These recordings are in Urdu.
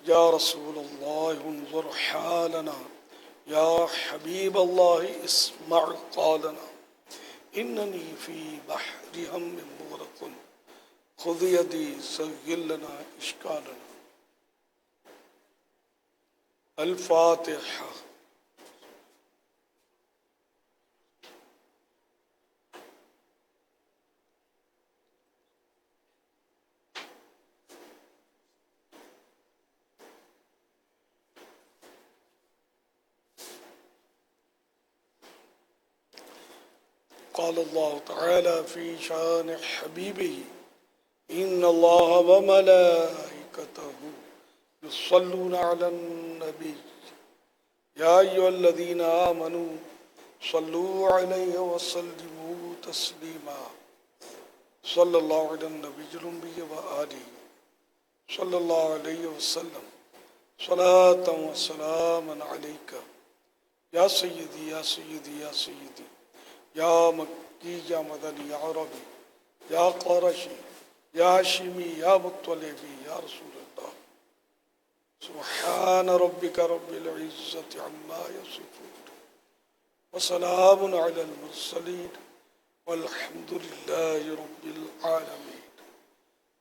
یا رسول اللہ انظر حالنا، یا حبیب اللہ اسمع قالنا، اننی فی بحر ہم مغرق، خذ یدی سہل لنا اشکالنا۔ الفاتحہ۔ قال اللہ تعالی فی شان حبیبہ ان اللہ وملائکتہ یصلون علی النبی یا ایھا الذین آمنوا صلوا علیہ وسلموا تسلیما۔ صلی اللہ علی النبی الأمی وآلہ صلی اللہ علیہ وسلم صلاۃ و سلاما علیک یا سیدی یا سیدی یا سیدی، یا مکی یا مدنی یا عربی یا قرشی یا ہاشمی یا مطلبی یا رسول اللہ۔ سبحان ربک رب العزت عما یصفون وسلام علی المرسلین والحمد للہ رب العالمین۔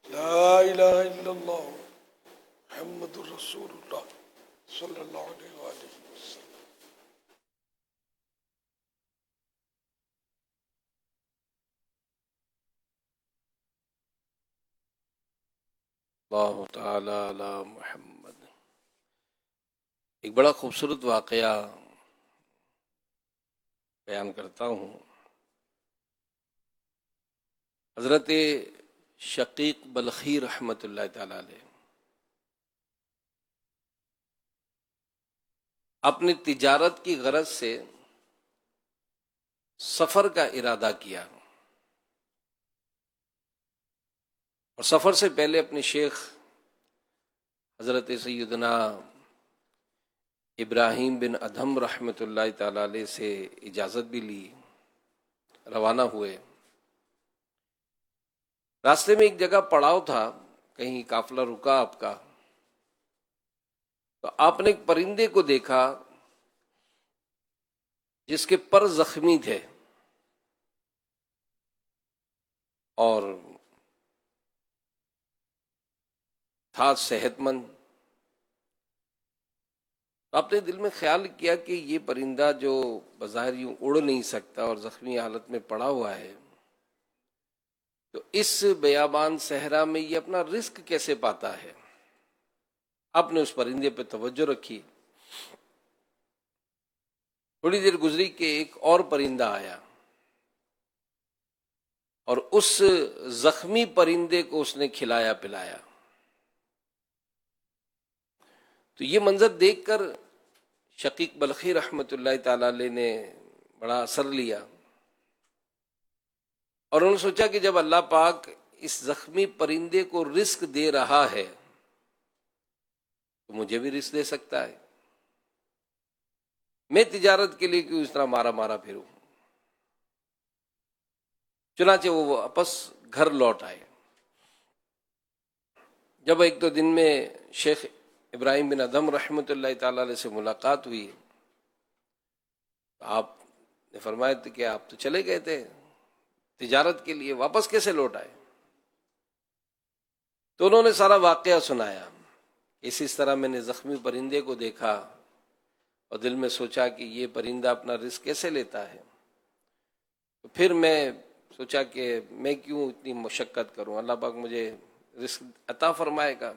لا الہ الا اللہ محمد رسول اللہ صلی اللہ علیہ وآلہ وسلم۔ اللہ تعالی علی محمد۔ ایک بڑا خوبصورت واقعہ بیان کرتا ہوں۔ حضرت شقیق بلخی رحمۃ اللہ تعالی علیہ اپنی تجارت کی غرض سے سفر کا ارادہ کیا، اور سفر سے پہلے اپنے شیخ حضرت سیدنا ابراہیم بن ادھم رحمۃ اللہ تعالی علیہ سے اجازت بھی لی، روانہ ہوئے۔ راستے میں ایک جگہ پڑاؤ تھا، کہیں قافلہ رکا آپ کا، تو آپ نے ایک پرندے کو دیکھا جس کے پر زخمی تھے اور تھا صحت مند۔ تو آپ نے دل میں خیال کیا کہ یہ پرندہ جو بظاہر یوں اڑ نہیں سکتا اور زخمی حالت میں پڑا ہوا ہے، تو اس بیابان صحرا میں یہ اپنا رزق کیسے پاتا ہے؟ آپ نے اس پرندے پہ توجہ رکھی۔ تھوڑی دیر گزری کہ ایک اور پرندہ آیا اور اس زخمی پرندے کو اس نے کھلایا پلایا۔ تو یہ منظر دیکھ کر شقیق بلخی رحمۃ اللہ تعالی علیہ نے بڑا اثر لیا، اور انہوں نے سوچا کہ جب اللہ پاک اس زخمی پرندے کو رزق دے رہا ہے تو مجھے بھی رزق دے سکتا ہے، میں تجارت کے لیے کیوں اس طرح مارا مارا پھروں۔ چنانچہ وہ واپس گھر لوٹ آئے۔ جب ایک دو دن میں شیخ ابراہیم بن ادھم رحمۃ اللہ تعالی علیہ سے ملاقات ہوئی، آپ نے فرمایا تھا کہ آپ تو چلے گئے تھے تجارت کے لیے، واپس کیسے لوٹ آئے؟ تو انہوں نے سارا واقعہ سنایا۔ اس طرح میں نے زخمی پرندے کو دیکھا اور دل میں سوچا کہ یہ پرندہ اپنا رزق کیسے لیتا ہے، تو پھر میں سوچا کہ میں کیوں اتنی مشقت کروں، اللہ پاک مجھے رزق عطا فرمائے گا۔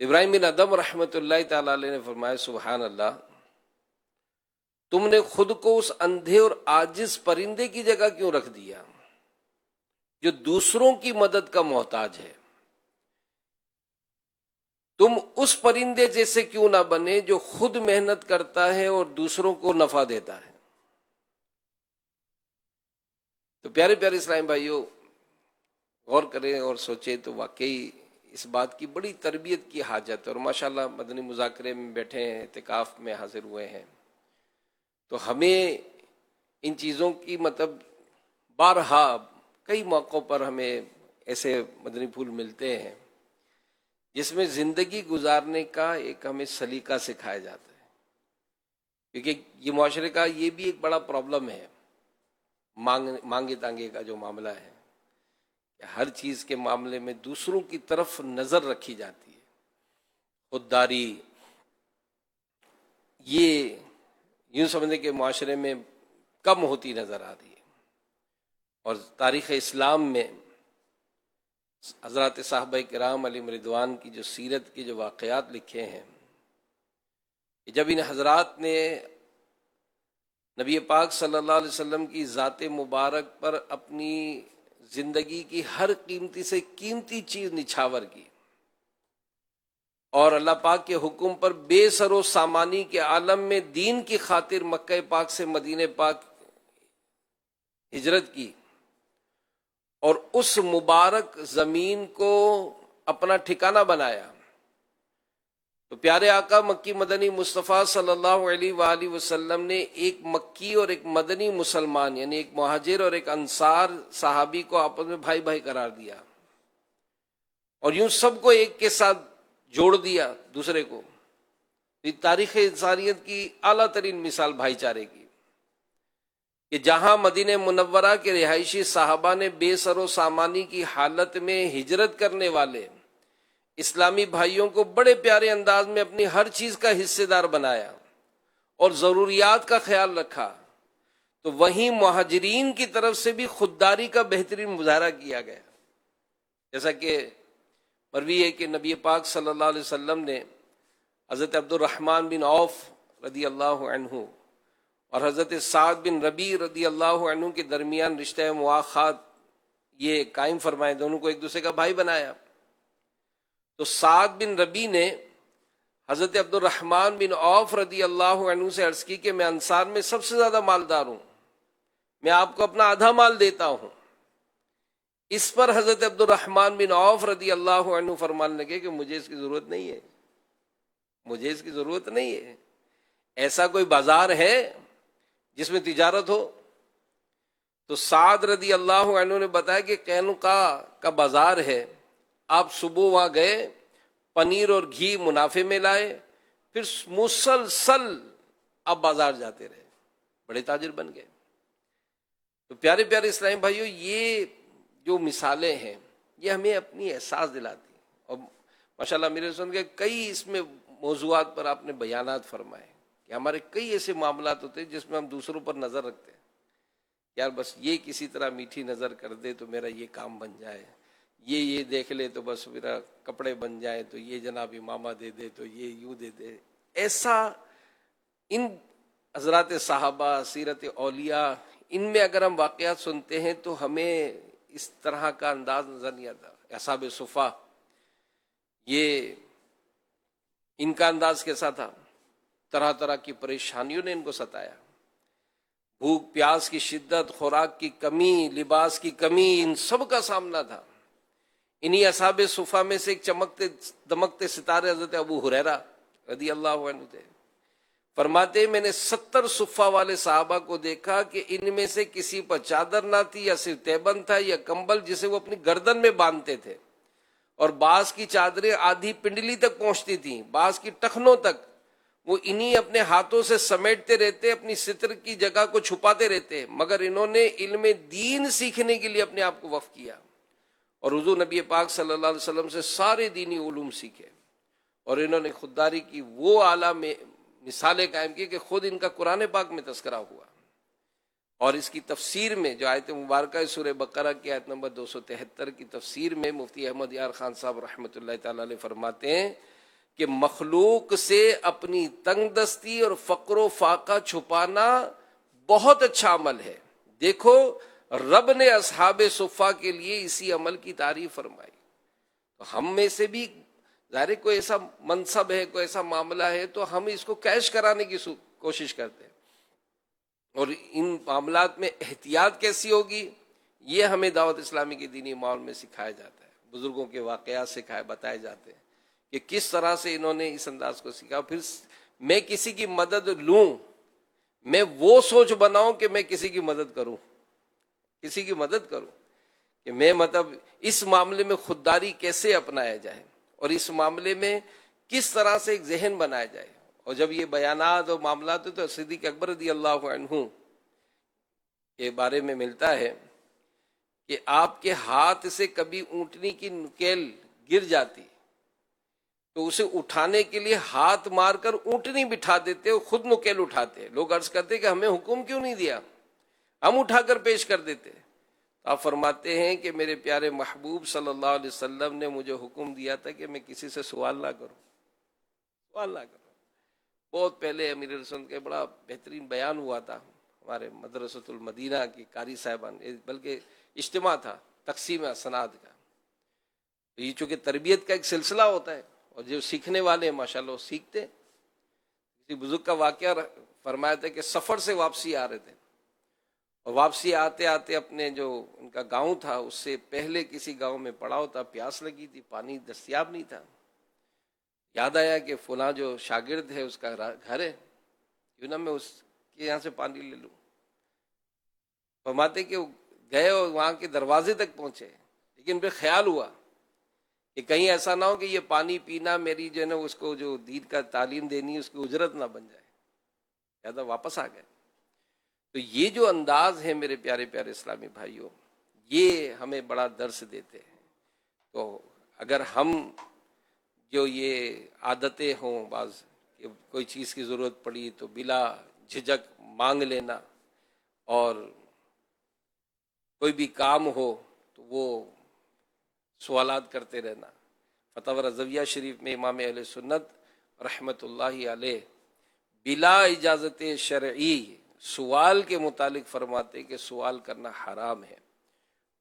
ابراہیم بن ادھم رحمۃ اللہ تعالی علیہ نے فرمایا سبحان اللہ، تم نے خود کو اس اندھے اور عاجز پرندے کی جگہ کیوں رکھ دیا جو دوسروں کی مدد کا محتاج ہے؟ تم اس پرندے جیسے کیوں نہ بنے جو خود محنت کرتا ہے اور دوسروں کو نفع دیتا ہے۔ تو پیارے پیارے اسلام بھائیوں، غور کریں اور سوچیں تو واقعی اس بات کی بڑی تربیت کی حاجت ہے، اور ماشاءاللہ مدنی مذاکرے میں بیٹھے ہیں، اعتکاف میں حاضر ہوئے ہیں، تو ہمیں ان چیزوں کی بارہا کئی موقعوں پر ہمیں ایسے مدنی پھول ملتے ہیں جس میں زندگی گزارنے کا ایک ہمیں سلیقہ سکھایا جاتا ہے، کیونکہ یہ معاشرے کا یہ بھی ایک بڑا پرابلم ہے، مانگے تانگے کا جو معاملہ ہے، کہ ہر چیز کے معاملے میں دوسروں کی طرف نظر رکھی جاتی ہے، خودداری، یہ یوں سمجھنے کے معاشرے میں کم ہوتی نظر آ رہی ہے۔ اور تاریخ اسلام میں حضرات صحابہ کرام علیہم رضوان کی جو سیرت کے جو واقعات لکھے ہیں، کہ جب ان حضرات نے نبی پاک صلی اللہ علیہ وسلم کی ذات مبارک پر اپنی زندگی کی ہر قیمتی سے قیمتی چیز نچھاور کی، اور اللہ پاک کے حکم پر بے سر و سامانی کے عالم میں دین کی خاطر مکہ پاک سے مدینہ پاک ہجرت کی، اور اس مبارک زمین کو اپنا ٹھکانہ بنایا، تو پیارے آقا مکی مدنی مصطفیٰ صلی اللہ علیہ وآلہ وسلم نے ایک مکی اور ایک مدنی مسلمان، یعنی ایک مہاجر اور ایک انصار صحابی کو آپس میں بھائی بھائی قرار دیا، اور یوں سب کو ایک کے ساتھ جوڑ دیا دوسرے کو۔ یہ تاریخ انسانیت کی اعلیٰ ترین مثال بھائی چارے کی، کہ جہاں مدینہ منورہ کے رہائشی صحابہ نے بے سر و سامانی کی حالت میں ہجرت کرنے والے اسلامی بھائیوں کو بڑے پیارے انداز میں اپنی ہر چیز کا حصے دار بنایا اور ضروریات کا خیال رکھا، تو وہیں مہاجرین کی طرف سے بھی خودداری کا بہترین مظاہرہ کیا گیا، جیسا کہ مروی ہے کہ نبی پاک صلی اللہ علیہ وسلم نے حضرت عبد الرحمن بن عوف رضی اللہ عنہ اور حضرت سعد بن ربیع رضی اللہ عنہ کے درمیان رشتہ مواخات یہ قائم فرمائے، دونوں کو ایک دوسرے کا بھائی بنایا۔ تو سعد بن ربیع نے حضرت عبد الرحمن بن عوف رضی اللہ عنہ سے عرض کی کہ میں انصار میں سب سے زیادہ مالدار ہوں، میں آپ کو اپنا آدھا مال دیتا ہوں۔ اس پر حضرت عبد الرحمن بن عوف رضی اللہ عنہ فرمانے لگے کہ مجھے اس کی ضرورت نہیں ہے، مجھے اس کی ضرورت نہیں ہے، ایسا کوئی بازار ہے جس میں تجارت ہو؟ تو سعد رضی اللہ عنہ نے بتایا کہ قینقاع کا بازار ہے، آپ صبح وہاں گئے، پنیر اور گھی منافع میں لائے، پھر مسلسل آپ بازار جاتے رہے، بڑے تاجر بن گئے۔ تو پیارے پیارے اسلامی بھائیوں، یہ جو مثالیں ہیں یہ ہمیں اپنی احساس دلاتی ہیں، اور ماشاءاللہ میرے سن کے کئی اس میں موضوعات پر آپ نے بیانات فرمائے کہ ہمارے کئی ایسے معاملات ہوتے ہیں جس میں ہم دوسروں پر نظر رکھتے ہیں، یار بس یہ کسی طرح میٹھی نظر کر دے تو میرا یہ کام بن جائے، یہ دیکھ لے تو بس میرا کپڑے بن جائے، تو یہ جناب امامہ دے دے تو یہ یوں دے دے۔ ایسا ان حضرات صحابہ، سیرت اولیاء، ان میں اگر ہم واقعات سنتے ہیں تو ہمیں اس طرح کا انداز نظر نہیں آتا۔ اصحاب صفا، یہ ان کا انداز کیسا تھا؟ طرح طرح کی پریشانیوں نے ان کو ستایا، بھوک پیاس کی شدت، خوراک کی کمی، لباس کی کمی، ان سب کا سامنا تھا۔ انہی اصحاب صفا میں سے ایک چمکتے دمکتے ستارے حضرت ابو ہریرہ رضی اللہ عنہ تھے۔ فرماتے میں نے 70 صفا والے صحابہ کو دیکھا کہ ان میں سے کسی پر چادر نہ تھی، یا صرف تیبند تھا یا کمبل جسے وہ اپنی گردن میں باندھتے تھے، اور بعض کی چادریں آدھی پنڈلی تک پہنچتی تھیں، بعض کی ٹخنوں تک، وہ انہی اپنے ہاتھوں سے سمیٹتے رہتے، اپنی ستر کی جگہ کو چھپاتے رہتے، مگر انہوں نے علم دین سیکھنے کے لیے اپنے آپ کو وقف کیا، اور حضور نبی پاک صلی اللہ علیہ وسلم سے سارے دینی علوم سیکھے، اور انہوں نے خودداری کی وہ اعلیٰ میں مثالیں قائم کی کہ خود ان کا قرآن پاک میں تذکرہ ہوا۔ اور اس کی تفسیر میں جو آیت مبارکہ سورہ بقرہ کی آیت نمبر 273 کی تفسیر میں مفتی احمد یار خان صاحب رحمۃ اللہ تعالی علیہ فرماتے ہیں کہ مخلوق سے اپنی تنگ دستی اور فقر و فاقہ چھپانا بہت اچھا عمل ہے۔ دیکھو رب نے اصحاب صفا کے لیے اسی عمل کی تعریف فرمائی۔ تو ہم میں سے بھی ظاہر کوئی ایسا منصب ہے، کوئی ایسا معاملہ ہے تو ہم اس کو کیش کرانے کی کوشش کرتے ہیں، اور ان معاملات میں احتیاط کیسی ہوگی یہ ہمیں دعوت اسلامی کے دینی ماحول میں سکھایا جاتا ہے، بزرگوں کے واقعات بتائے جاتے ہیں کہ کس طرح سے انہوں نے اس انداز کو سیکھا۔ پھر میں کسی کی مدد لوں، میں وہ سوچ بناؤں کہ میں کسی کی مدد کروں، کہ میں مطلب اس معاملے میں خودداری کیسے اپنایا جائے، اور اس معاملے میں کس طرح سے ایک ذہن بنایا جائے. اور جب یہ بیانات اور معاملات تو صدیق اکبر رضی اللہ عنہ کے بارے میں ملتا ہے کہ آپ کے ہاتھ سے کبھی اونٹنی کی نکیل گر جاتی تو اسے اٹھانے کے لیے ہاتھ مار کر اونٹنی بٹھا دیتے اور خود نکیل اٹھاتے. لوگ عرض کرتے کہ ہمیں حکم کیوں نہیں دیا, ہم اٹھا کر پیش کر دیتے. آپ فرماتے ہیں کہ میرے پیارے محبوب صلی اللہ علیہ وسلم نے مجھے حکم دیا تھا کہ میں کسی سے سوال نہ کروں. بہت پہلے امیر رسول کے بڑا بہترین بیان ہوا تھا ہمارے مدرسۃ المدینہ کی قاری صاحبان, بلکہ اجتماع تھا تقسیم اسناد کا. یہ چونکہ تربیت کا ایک سلسلہ ہوتا ہے اور جو سیکھنے والے ہیں ماشاءاللہ وہ سیکھتے. کسی بزرگ کا واقعہ فرمایا تھا کہ سفر سے واپسی آ رہے تھے اور واپسی آتے آتے اپنے جو ان کا گاؤں تھا اس سے پہلے کسی گاؤں میں پڑاؤ تھا, پیاس لگی تھی, پانی دستیاب نہیں تھا. یاد آیا کہ فلاں جو شاگرد ہے اس کا گھر ہے, کیوں نہ میں اس کے یہاں سے پانی لے لوں. فرماتے کہ گئے اور وہاں کے دروازے تک پہنچے, لیکن پھر خیال ہوا کہ کہیں ایسا نہ ہو کہ یہ پانی پینا میری جو ہے نا اس کو جو دین کا تعلیم دینی اس کی اجرت نہ بن جائے, لہذا واپس آ گئے. تو یہ جو انداز ہے میرے پیارے پیارے اسلامی بھائیوں, یہ ہمیں بڑا درس دیتے ہیں. تو اگر ہم جو یہ عادتیں ہوں, بعض کہ کوئی چیز کی ضرورت پڑی تو بلا جھجک مانگ لینا, اور کوئی بھی کام ہو تو وہ سوالات کرتے رہنا. فتاوی رضویہ شریف میں امام اہل سنت رحمت اللہ علیہ بلا اجازت شرعی سوال کے متعلق فرماتے کہ سوال کرنا حرام ہے,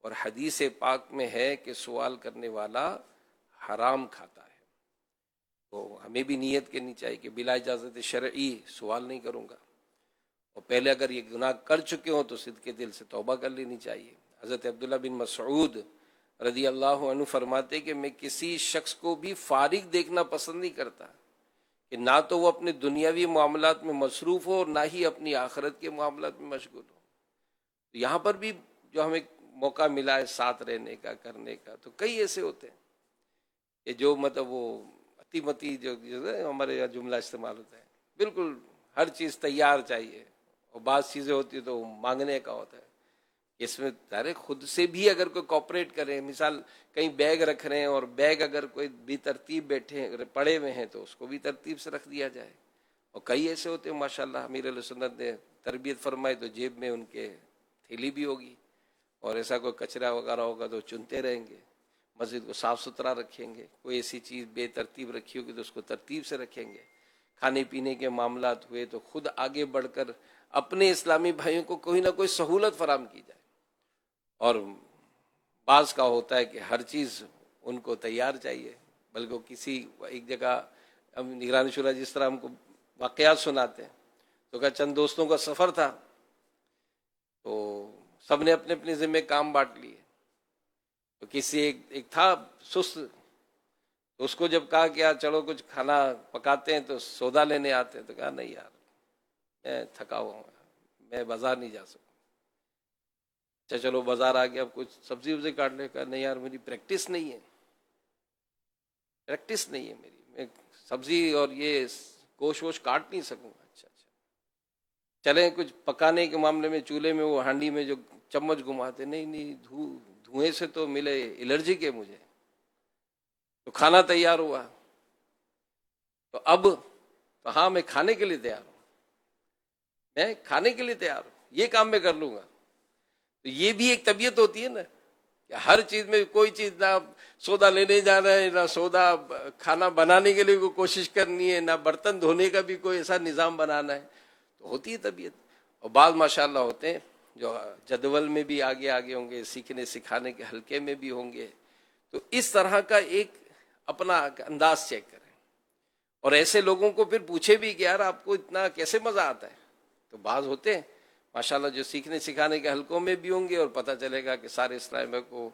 اور حدیث پاک میں ہے کہ سوال کرنے والا حرام کھاتا ہے. تو ہمیں بھی نیت کرنی چاہیے کہ بلا اجازت شرعی سوال نہیں کروں گا, اور پہلے اگر یہ گناہ کر چکے ہوں تو صدق دل سے توبہ کر لینی چاہیے. حضرت عبداللہ بن مسعود رضی اللہ عنہ فرماتے کہ میں کسی شخص کو بھی فارغ دیکھنا پسند نہیں کرتا کہ نہ تو وہ اپنے دنیاوی معاملات میں مصروف ہو اور نہ ہی اپنی آخرت کے معاملات میں مشغول ہو. تو یہاں پر بھی جو ہمیں موقع ملا ہے ساتھ رہنے کا, کرنے کا, تو کئی ایسے ہوتے ہیں کہ جو مطلب وہ اتی متی جو ہمارے یہاں جملہ استعمال ہوتا ہے, بالکل ہر چیز تیار چاہیے, اور بعض چیزیں ہوتی ہیں تو مانگنے کا ہوتا ہے. اس میں ظاہر خود سے بھی اگر کوئی کوپریٹ کرے, مثال کہیں بیگ رکھ رہے ہیں اور بیگ اگر کوئی بھی ترتیب بیٹھے پڑے ہوئے ہیں تو اس کو بھی ترتیب سے رکھ دیا جائے. اور کئی ایسے ہوتے ہیں ماشاءاللہ امیر علیہ سنت نے تربیت فرمائی تو جیب میں ان کے تھیلی بھی ہوگی, اور ایسا کوئی کچرا وغیرہ ہوگا تو چنتے رہیں گے, مسجد کو صاف ستھرا رکھیں گے. کوئی ایسی چیز بے ترتیب رکھی ہوگی تو اس کو ترتیب سے رکھیں گے. کھانے پینے کے معاملات ہوئے تو خود آگے بڑھ کر اپنے اسلامی بھائیوں کو کوئی نہ کوئی سہولت فراہم کی جائے. اور بعض کا ہوتا ہے کہ ہر چیز ان کو تیار چاہیے, بلکہ کسی ایک جگہ ہم نگران شورا جس طرح ہم کو واقعات سناتے ہیں, تو کہ چند دوستوں کا سفر تھا تو سب نے اپنے اپنے ذمہ کام بانٹ لیے. تو کسی ایک تھا سست, تو اس کو جب کہا کہ یار چلو کچھ کھانا پکاتے ہیں تو سودا لینے آتے ہیں, تو کہا نہیں یار میں تھکا ہوا ہوں, میں بازار نہیں جا سکتا. اچھا چلو بازار آ گیا, اب کچھ سبزی وبزی کاٹنے کا, نہیں یار میری پریکٹس نہیں ہے میری, میں سبزی اور یہ گوشت ووش کاٹ نہیں سکوں گا. اچھا چلیں کچھ پکانے کے معاملے میں چولہے میں وہ ہانڈی میں جو چمچ گھماتے, نہیں دھوئیں سے تو ملے الرجی کے مجھے. تو کھانا تیار ہوا, تو اب تو ہاں میں کھانے کے لیے تیار ہوں, یہ کام میں کر لوں گا. تو یہ بھی ایک طبیعت ہوتی ہے نا کہ ہر چیز میں کوئی چیز نہ سودا لینے جانا ہے, نہ سودا کھانا بنانے کے لیے کوئی کوشش کرنی ہے, نہ برتن دھونے کا بھی کوئی ایسا نظام بنانا ہے, تو ہوتی ہے طبیعت. اور بعض ماشاءاللہ ہوتے ہیں جو جدول میں بھی آگے ہوں گے, سیکھنے سکھانے کے حلقے میں بھی ہوں گے. تو اس طرح کا ایک اپنا انداز چیک کریں, اور ایسے لوگوں کو پھر پوچھے بھی کہ یار آپ کو اتنا کیسے مزہ آتا ہے. تو بعض ہوتے ہیں ماشاءاللہ جو سیکھنے سکھانے کے حلقوں میں بھی ہوں گے, اور پتہ چلے گا کہ سارے اسلام کو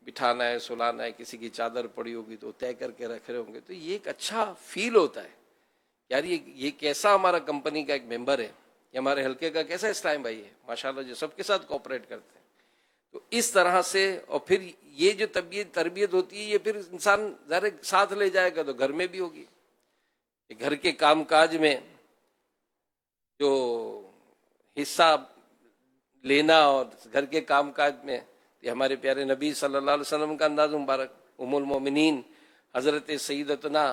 بٹھانا ہے, سلانا ہے, کسی کی چادر پڑی ہوگی تو طے کر کے رکھ رہے ہوں گے. تو یہ ایک اچھا فیل ہوتا ہے یار, یہ کیسا ہمارا کمپنی کا ایک ممبر ہے, یہ ہمارے حلقے کا کیسا اسلام بھائی ہے ماشاءاللہ, جو سب کے ساتھ کوآپریٹ کرتے ہیں. تو اس طرح سے، اور پھر یہ جو تربیت ہوتی ہے یہ پھر انسان ذرا ساتھ لے جائے گا تو گھر میں بھی ہوگی، کہ گھر کے کام کاج میں جو حصہ لینا اور گھر کے کام کاج میں، یہ ہمارے پیارے نبی صلی اللہ علیہ وسلم کا انداز مبارک. ام المومنین حضرت سیدتنا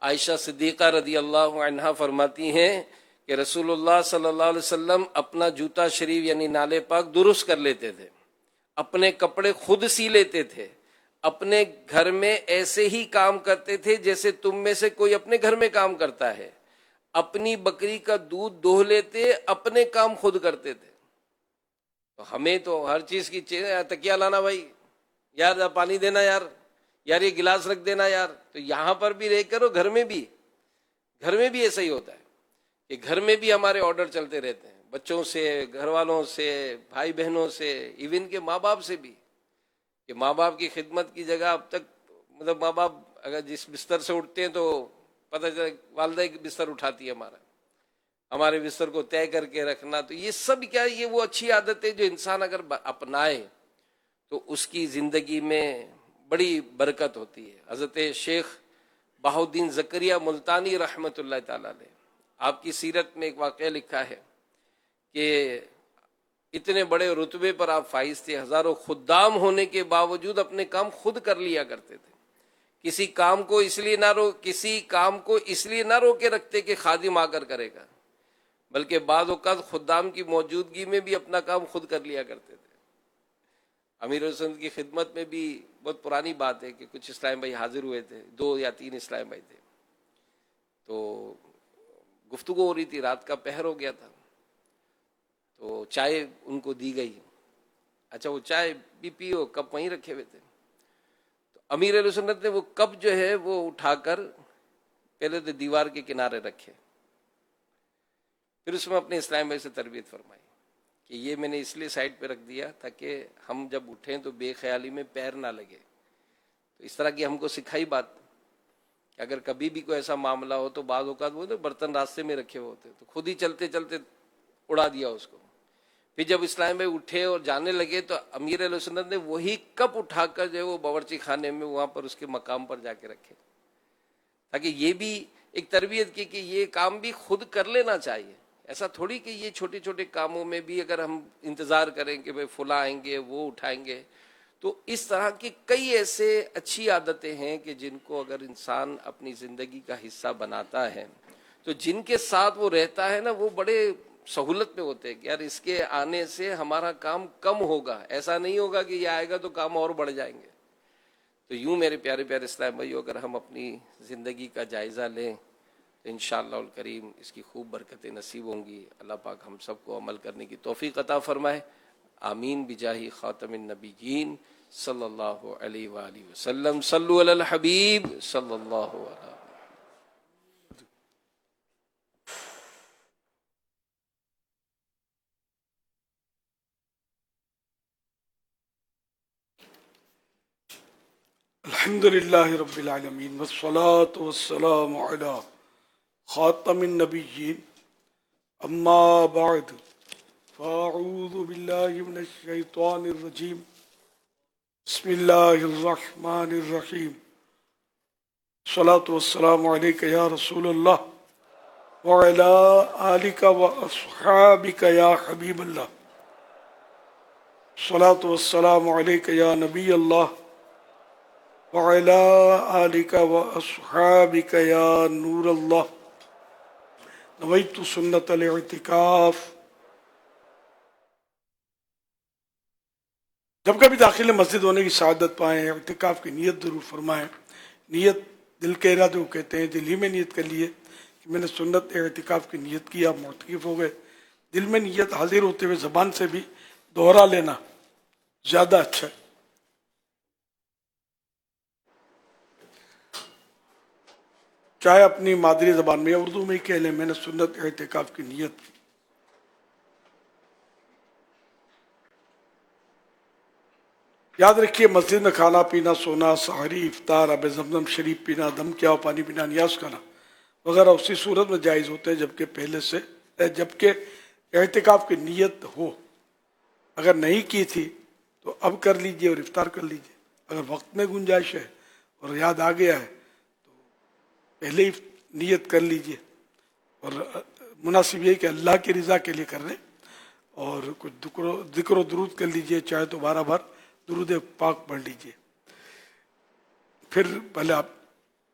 عائشہ صدیقہ رضی اللہ عنہا فرماتی ہیں کہ رسول اللہ صلی اللہ علیہ وسلم اپنا جوتا شریف یعنی نالے پاک درست کر لیتے تھے، اپنے کپڑے خود سی لیتے تھے، اپنے گھر میں ایسے ہی کام کرتے تھے جیسے تم میں سے کوئی اپنے گھر میں کام کرتا ہے، اپنی بکری کا دودھ دوہ لیتے، اپنے کام خود کرتے تھے. تو ہمیں تو ہر چیز کی تکیہ لانا بھائی، یار پانی دینا، یار یہ گلاس رکھ دینا یار. تو یہاں پر بھی رہ کرو، گھر میں بھی ایسا ہی ہوتا ہے کہ گھر میں بھی ہمارے آرڈر چلتے رہتے ہیں، بچوں سے، گھر والوں سے، بھائی بہنوں سے، ایون کے ماں باپ سے بھی، کہ ماں باپ کی خدمت کی جگہ اب تک مطلب ماں باپ اگر جس بستر سے اٹھتے ہیں تو پتہ چلا والدہ ایک بستر اٹھاتی ہے ہمارے بستر کو طے کر کے رکھنا. تو یہ سب کیا، یہ وہ اچھی عادت ہے جو انسان اگر اپنائے تو اس کی زندگی میں بڑی برکت ہوتی ہے. حضرت شیخ بہاؤالدین زکریا ملتانی رحمۃ اللہ تعالی علیہ، آپ کی سیرت میں ایک واقعہ لکھا ہے کہ اتنے بڑے رتبے پر آپ فائز تھے، ہزاروں خدام ہونے کے باوجود اپنے کام خود کر لیا کرتے تھے. کسی کام کو اس لیے نہ روکے رکھتے کہ خادم آ کر کرے گا، بلکہ بعض اوقات خدام کی موجودگی میں بھی اپنا کام خود کر لیا کرتے تھے. امیر حسن کی خدمت میں بھی بہت پرانی بات ہے کہ کچھ اسلام بھائی حاضر ہوئے تھے، 2 یا 3 اسلام بھائی تھے. تو گفتگو ہو رہی تھی، رات کا پہر ہو گیا تھا، تو چائے ان کو دی گئی. اچھا وہ چائے بھی پیو، کپ وہیں رکھے ہوئے تھے. تو امیر علیہ سنت نے وہ کپ جو ہے وہ اٹھا کر پہلے تو دیوار کے کنارے رکھے، پھر اس میں اپنے اسلام بھائی سے تربیت فرمائی کہ یہ میں نے اس لیے سائڈ پہ رکھ دیا تاکہ ہم جب اٹھیں تو بے خیالی میں پیر نہ لگے. تو اس طرح کی ہم کو سکھائی بات کہ اگر کبھی بھی کوئی ایسا معاملہ ہو تو بعض اوقات وہ برتن راستے میں رکھے ہوتے تو خود ہی چلتے چلتے اڑا دیا اس کو. پھر جب اسلام بھائی اٹھے اور جانے لگے تو امیر علیہ سنت نے وہی کپ اٹھا کر جو ہے وہ باورچی خانے میں وہاں پر اس کے مقام پر جا کے رکھے، تاکہ یہ بھی ایک تربیت کی کہ یہ کام بھی خود کر لینا چاہیے. ایسا تھوڑی کہ یہ چھوٹے چھوٹے کاموں میں بھی اگر ہم انتظار کریں کہ بھائی فلاں آئیں گے وہ اٹھائیں گے. تو اس طرح کی کئی ایسے اچھی عادتیں ہیں کہ جن کو اگر انسان اپنی زندگی کا حصہ بناتا ہے تو جن کے ساتھ وہ رہتا ہے نا وہ بڑے سہولت میں ہوتے ہیں کہ یار اس کے آنے سے ہمارا کام کم ہوگا، ایسا نہیں ہوگا کہ یہ آئے گا تو کام اور بڑھ جائیں گے. تو یوں میرے پیارے پیارے اسلام بھائیو، اگر ہم اپنی زندگی کا جائزہ لیں تو انشاءاللہ الکریم اس کی خوب برکتیں نصیب ہوں گی. اللہ پاک ہم سب کو عمل کرنے کی توفیق عطا فرمائے. آمین بجاہ خاتم النبیین صلی اللہ علیہ وآلہ وسلم. صلو علی الحبیب صلی اللہ علیہ وسلم. الحمد للہ رب العالمین والصلاة والسلام علی خاتم النبیین اما بعد فاعوذ باللہ من الشیطان الرجیم بسم اللہ الرحمن الرحیم. الصلاة والسلام علیک یا رسول اللہ وعلی آلک واصحابک یا حبیب اللہ. الصلاة والسلام علیک یا نبی اللہ وعلى آلك وأصحابك يا نور الله. نويت سنة الاعتکاف. جب کبھی داخل مسجد ہونے کی سعادت پائیں اعتکاف کی نیت ضرور فرمائیں. نیت دل کے ارادے کو کہتے ہیں. دل ہی میں نیت کر لیے کہ میں نے سنت اعتکاف کی نیت کی، آپ معتکف ہو گئے. دل میں نیت حاضر ہوتے ہوئے زبان سے بھی دوہرا لینا زیادہ اچھا ہے. چاہے اپنی مادری زبان میں یا اردو میں ہی کہہ لیں میں نے سنت اعتکاف کی نیت کی. یاد رکھیے مسجد میں کھانا پینا، سونا، سحری، افطار، آب زمزم شریف پینا، دم کیا پانی پینا، نیاز کرنا وغیرہ اسی صورت میں جائز ہوتے ہیں جبکہ اعتکاف کی نیت ہو. اگر نہیں کی تھی تو اب کر لیجئے اور افطار کر لیجئے. اگر وقت میں گنجائش ہے اور یاد آ گیا ہے تو پہلے ہی نیت کر لیجئے. اور مناسب یہ کہ اللہ کی رضا کے لیے کر لیں اور کچھ ذکر و درود کر لیجئے, چاہے تو 12 بار درود پاک پڑھ لیجئے. پھر پہلے آپ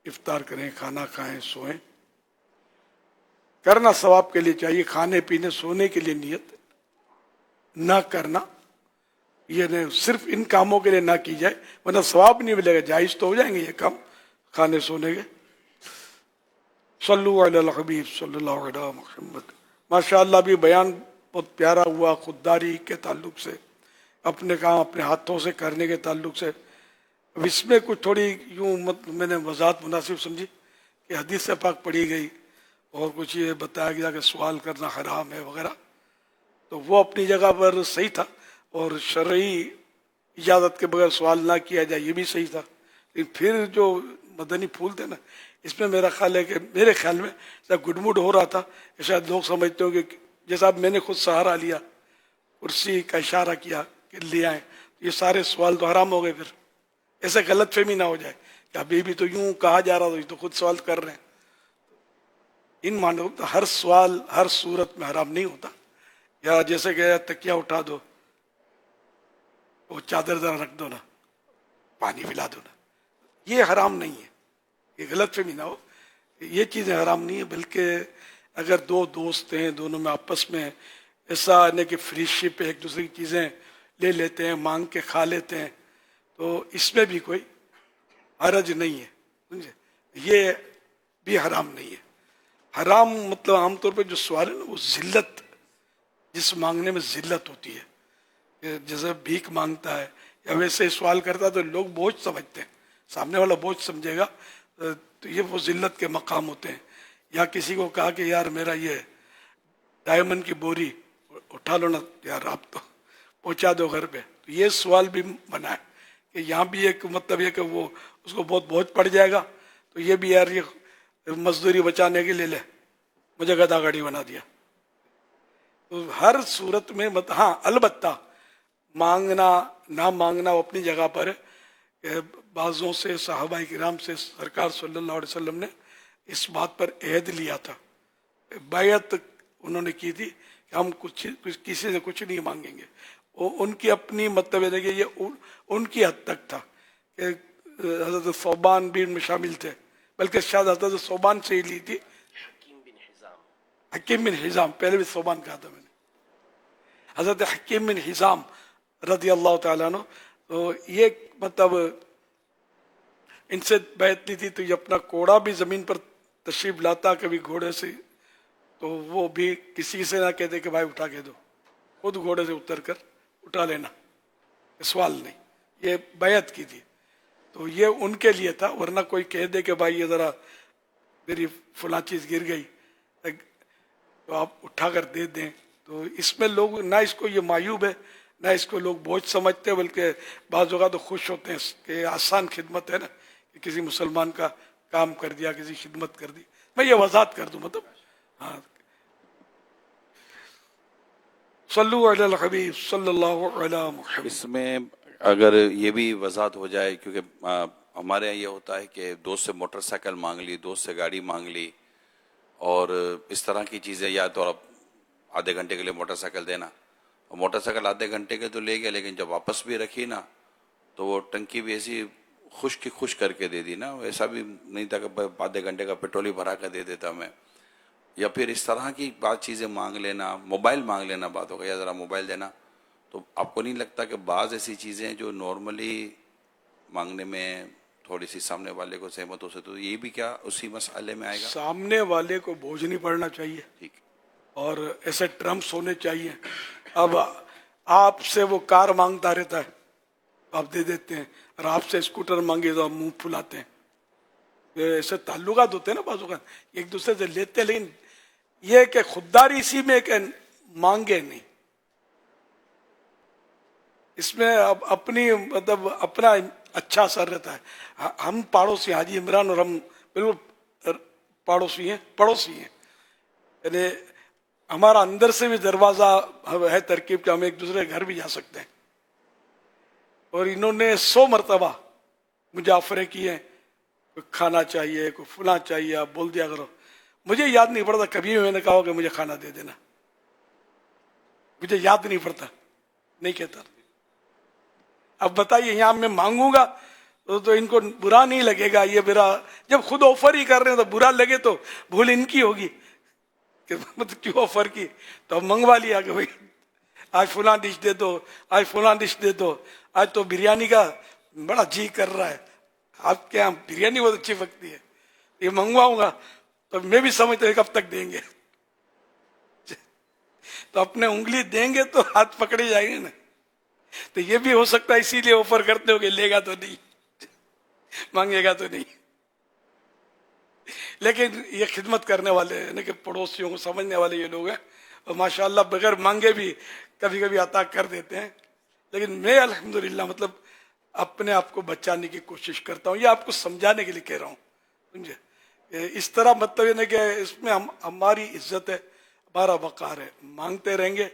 افطار کریں, کھانا کھائیں, سوئیں. کرنا ثواب کے لیے چاہیے, کھانے پینے سونے کے لیے نیت نہ کرنا, یہ نہیں صرف ان کاموں کے لیے نہ کی جائے ورنہ ثواب نہیں ملے گا. جائز تو ہو جائیں گے یہ کام کھانے سونے کے. صلو علی الحبیب صلی اللہ علیہ محمد. ماشاءاللہ بھی بیان بہت پیارا ہوا خودداری کے تعلق سے, اپنے کام اپنے ہاتھوں سے کرنے کے تعلق سے. اب اس میں کچھ تھوڑی یوں میں نے وضاحت مناسب سمجھی کہ حدیث پاک پڑھی گئی اور کچھ یہ بتایا گیا کہ سوال کرنا حرام ہے وغیرہ, تو وہ اپنی جگہ پر صحیح تھا, اور شرعی اجازت کے بغیر سوال نہ کیا جائے یہ بھی صحیح تھا. لیکن پھر جو مدنی پھول تھے نا, اس میں میرا خیال ہے کہ میرے خیال میں گڈ ہو رہا تھا کہ شاید لوگ سمجھتے ہوں کہ جیسا اب میں نے خود سہارا لیا, کرسی کا اشارہ کیا کہ لے آئیں, یہ سارے سوال تو حرام ہو گئے. پھر ایسے غلط فہمی نہ ہو جائے کہ ابھی بھی تو یوں کہا جا رہا تھا, یہ تو خود سوال کر رہے ہیں. ان مانو ہر سوال ہر صورت میں حرام نہیں ہوتا. یا جیسے کہ تکیہ اٹھا دو, وہ چادر ذرا رکھ دو نا, پانی پلا دو نا, یہ حرام نہیں ہے. یہ غلط فہمی نہ ہو, یہ چیزیں حرام نہیں ہے. بلکہ اگر دو دوست ہیں, دونوں میں آپس میں ایسا ہے کہ فری شپ ایک دوسرے کی چیزیں لے لیتے ہیں, مانگ کے کھا لیتے ہیں, تو اس میں بھی کوئی حرج نہیں ہے. سمجھے, یہ بھی حرام نہیں ہے. حرام مطلب عام طور پہ جو سوال ہے نا وہ ذلت, جس مانگنے میں ذلت ہوتی ہے, جیسے بھیک مانگتا ہے یا ویسے سوال کرتا ہے تو لوگ بوجھ سمجھتے ہیں, سامنے والا بوجھ سمجھے گا, تو یہ وہ ذلت کے مقام ہوتے ہیں. یا کسی کو کہا کہ یار میرا یہ ڈائمنڈ کی بوری اٹھا لو نا یار, آپ تو پہنچا دو گھر پہ, تو یہ سوال بھی منع ہے. کہ یہاں بھی ایک مطلب یہ کہ وہ اس کو بہت بوجھ پڑ جائے گا, تو یہ بھی یار یہ مزدوری بچانے کے لیے لے, مجھے گدا گاڑی بنا دیا. تو ہر صورت میں ہاں البتہ مانگنا نہ مانگنا وہ اپنی جگہ پر ہے. کہ بعضوں سے صحابہ کرام سے سرکار صلی اللہ علیہ وسلم نے اس بات پر عہد لیا تھا, بیعت انہوں نے کی تھی کہ ہم کسی سے کچھ نہیں مانگیں گے. وہ ان کی اپنی مطلب ہے کہ یہ ان کی حد تک تھا کہ حضرت ثوبان بھی ان میں شامل تھے, بلکہ شاید حضرت ثوبان سے ہی لی تھی. حکیم بن حزام, پہلے بھی ثوبان کہا تھا میں نے, حضرت حکیم بن حزام رضی اللہ تعالیٰ عنہ. تو یہ مطلب ان سے بیعت لی تھی, تو یہ اپنا کوڑا بھی زمین پر تشریف لاتا کبھی گھوڑے سے, تو وہ بھی کسی سے نہ کہتے کہ بھائی اٹھا کے دو, خود گھوڑے سے اتر کر اٹھا لینا, سوال نہیں, یہ بیعت کی تھی. تو یہ ان کے لیے تھا, ورنہ کوئی کہہ دے کہ بھائی یہ ذرا میری فلاں چیز گر گئی تو آپ اٹھا کر دے دیں, تو اس میں لوگ نہ اس کو یہ معیوب ہے نہ اس کو لوگ بوجھ سمجھتے ہیں, بلکہ بعض اوقات تو خوش ہوتے ہیں کہ آسان خدمت ہے نا, کہ کسی مسلمان کا کام کر دیا, کسی خدمت کر دی. میں یہ وضاحت کر دوں مطلب. ہاں, صلو علی الحبیب صلی اللہ علیہ محمد. اس میں اگر یہ بھی وضاحت ہو جائے, کیونکہ ہمارے یہاں یہ ہوتا ہے کہ دوست سے موٹر سائیکل مانگ لی, دوست سے گاڑی مانگ لی, اور اس طرح کی چیزیں, یا تو آپ آدھے گھنٹے کے لیے موٹر سائیکل دینا, اور موٹر سائیکل آدھے گھنٹے کے تو لے گیا, لیکن جب واپس بھی رکھی نا تو وہ ٹنکی بھی ایسی خوش کر کے دے دی نا, ایسا بھی نہیں تھا کہ آدھے گھنٹے کا پیٹرول ہی بھرا کر دے دیتا میں. یا پھر اس طرح کی بات چیزیں مانگ لینا, موبائل مانگ لینا, بات ہو گئی یا ذرا موبائل دینا. تو آپ کو نہیں لگتا کہ بعض ایسی چیزیں جو نارملی مانگنے میں تھوڑی سی سامنے والے کو سہمت ہو سکے, تو یہ بھی کیا اسی مسئلے میں آئے گا؟ سامنے والے کو بوجھ نہیں پڑنا چاہیے, ٹھیک, اور ایسے ٹرمپس ہونے چاہیے. اب آپ سے وہ کار مانگتا رہتا ہے, آپ دے دیتے ہیں, اور آپ سے اسکوٹر مانگے تو آپ منہ پھلاتے ہیں. ایسے تعلقات ہوتے ہیں نا بعض اوقات, ایک دوسرے سے لیتے ہیں, لیکن یہ کہ خودداری اسی میں کہ مانگے نہیں, اس میں اپنی مطلب اپنا اچھا اثر رہتا ہے. ہم پڑوسی حاجی عمران اور ہم بالکل پڑوسی ہیں, یعنی ہمارا اندر سے بھی دروازہ ہے ترکیب کہ ہم ایک دوسرے کے گھر بھی جا سکتے ہیں. اور انہوں نے 100 مرتبہ مجھے آفریں کی ہیں، کوئی کھانا چاہیے، کوئی فلاں چاہیے، آپ بول دیا کرو. مجھے یاد نہیں پڑتا کبھی میں نے کہا کہ مجھے کھانا دے دینا، مجھے یاد نہیں پڑتا، نہیں کہتا. اب بتائیے یہاں میں مانگوں گا تو ان کو برا نہیں لگے گا؟ یہ برا جب خود آفر ہی کر رہے ہیں تو برا لگے تو بھول ان کی ہوگی کہ مطلب کیوں آفر کی. تو اب منگوا لیا کہ بھائی آج فلاں ڈش دے دو، آج فلاں ڈش دے دو، آج تو بریانی کا بڑا جی کر رہا ہے، آپ کے یہاں بریانی بہت اچھی پکتی ہے، یہ منگواؤں گا. تو میں بھی سمجھتا ہوں کب تک دیں گے، تو اپنے انگلی دیں گے تو ہاتھ پکڑے جائیں گے نا. تو یہ بھی ہو سکتا ہے اسی لیے آفر کرتے ہو کہ لے گا تو نہیں، مانگے گا تو نہیں. لیکن یہ خدمت کرنے والے یعنی کہ پڑوسیوں کو سمجھنے والے یہ لوگ ہیں، اور ماشاءاللہ بغیر مانگے بھی کبھی کبھی عطا کر دیتے ہیں. لیکن میں الحمدللہ مطلب اپنے آپ کو بچانے کی کوشش کرتا ہوں، یہ آپ کو سمجھانے کے لیے کہہ رہا ہوں، سمجھے. اس طرح مطلب یہ نہیں کہ اس میں ہماری عزت ہے، ہمارا وقار ہے. مانگتے رہیں گے،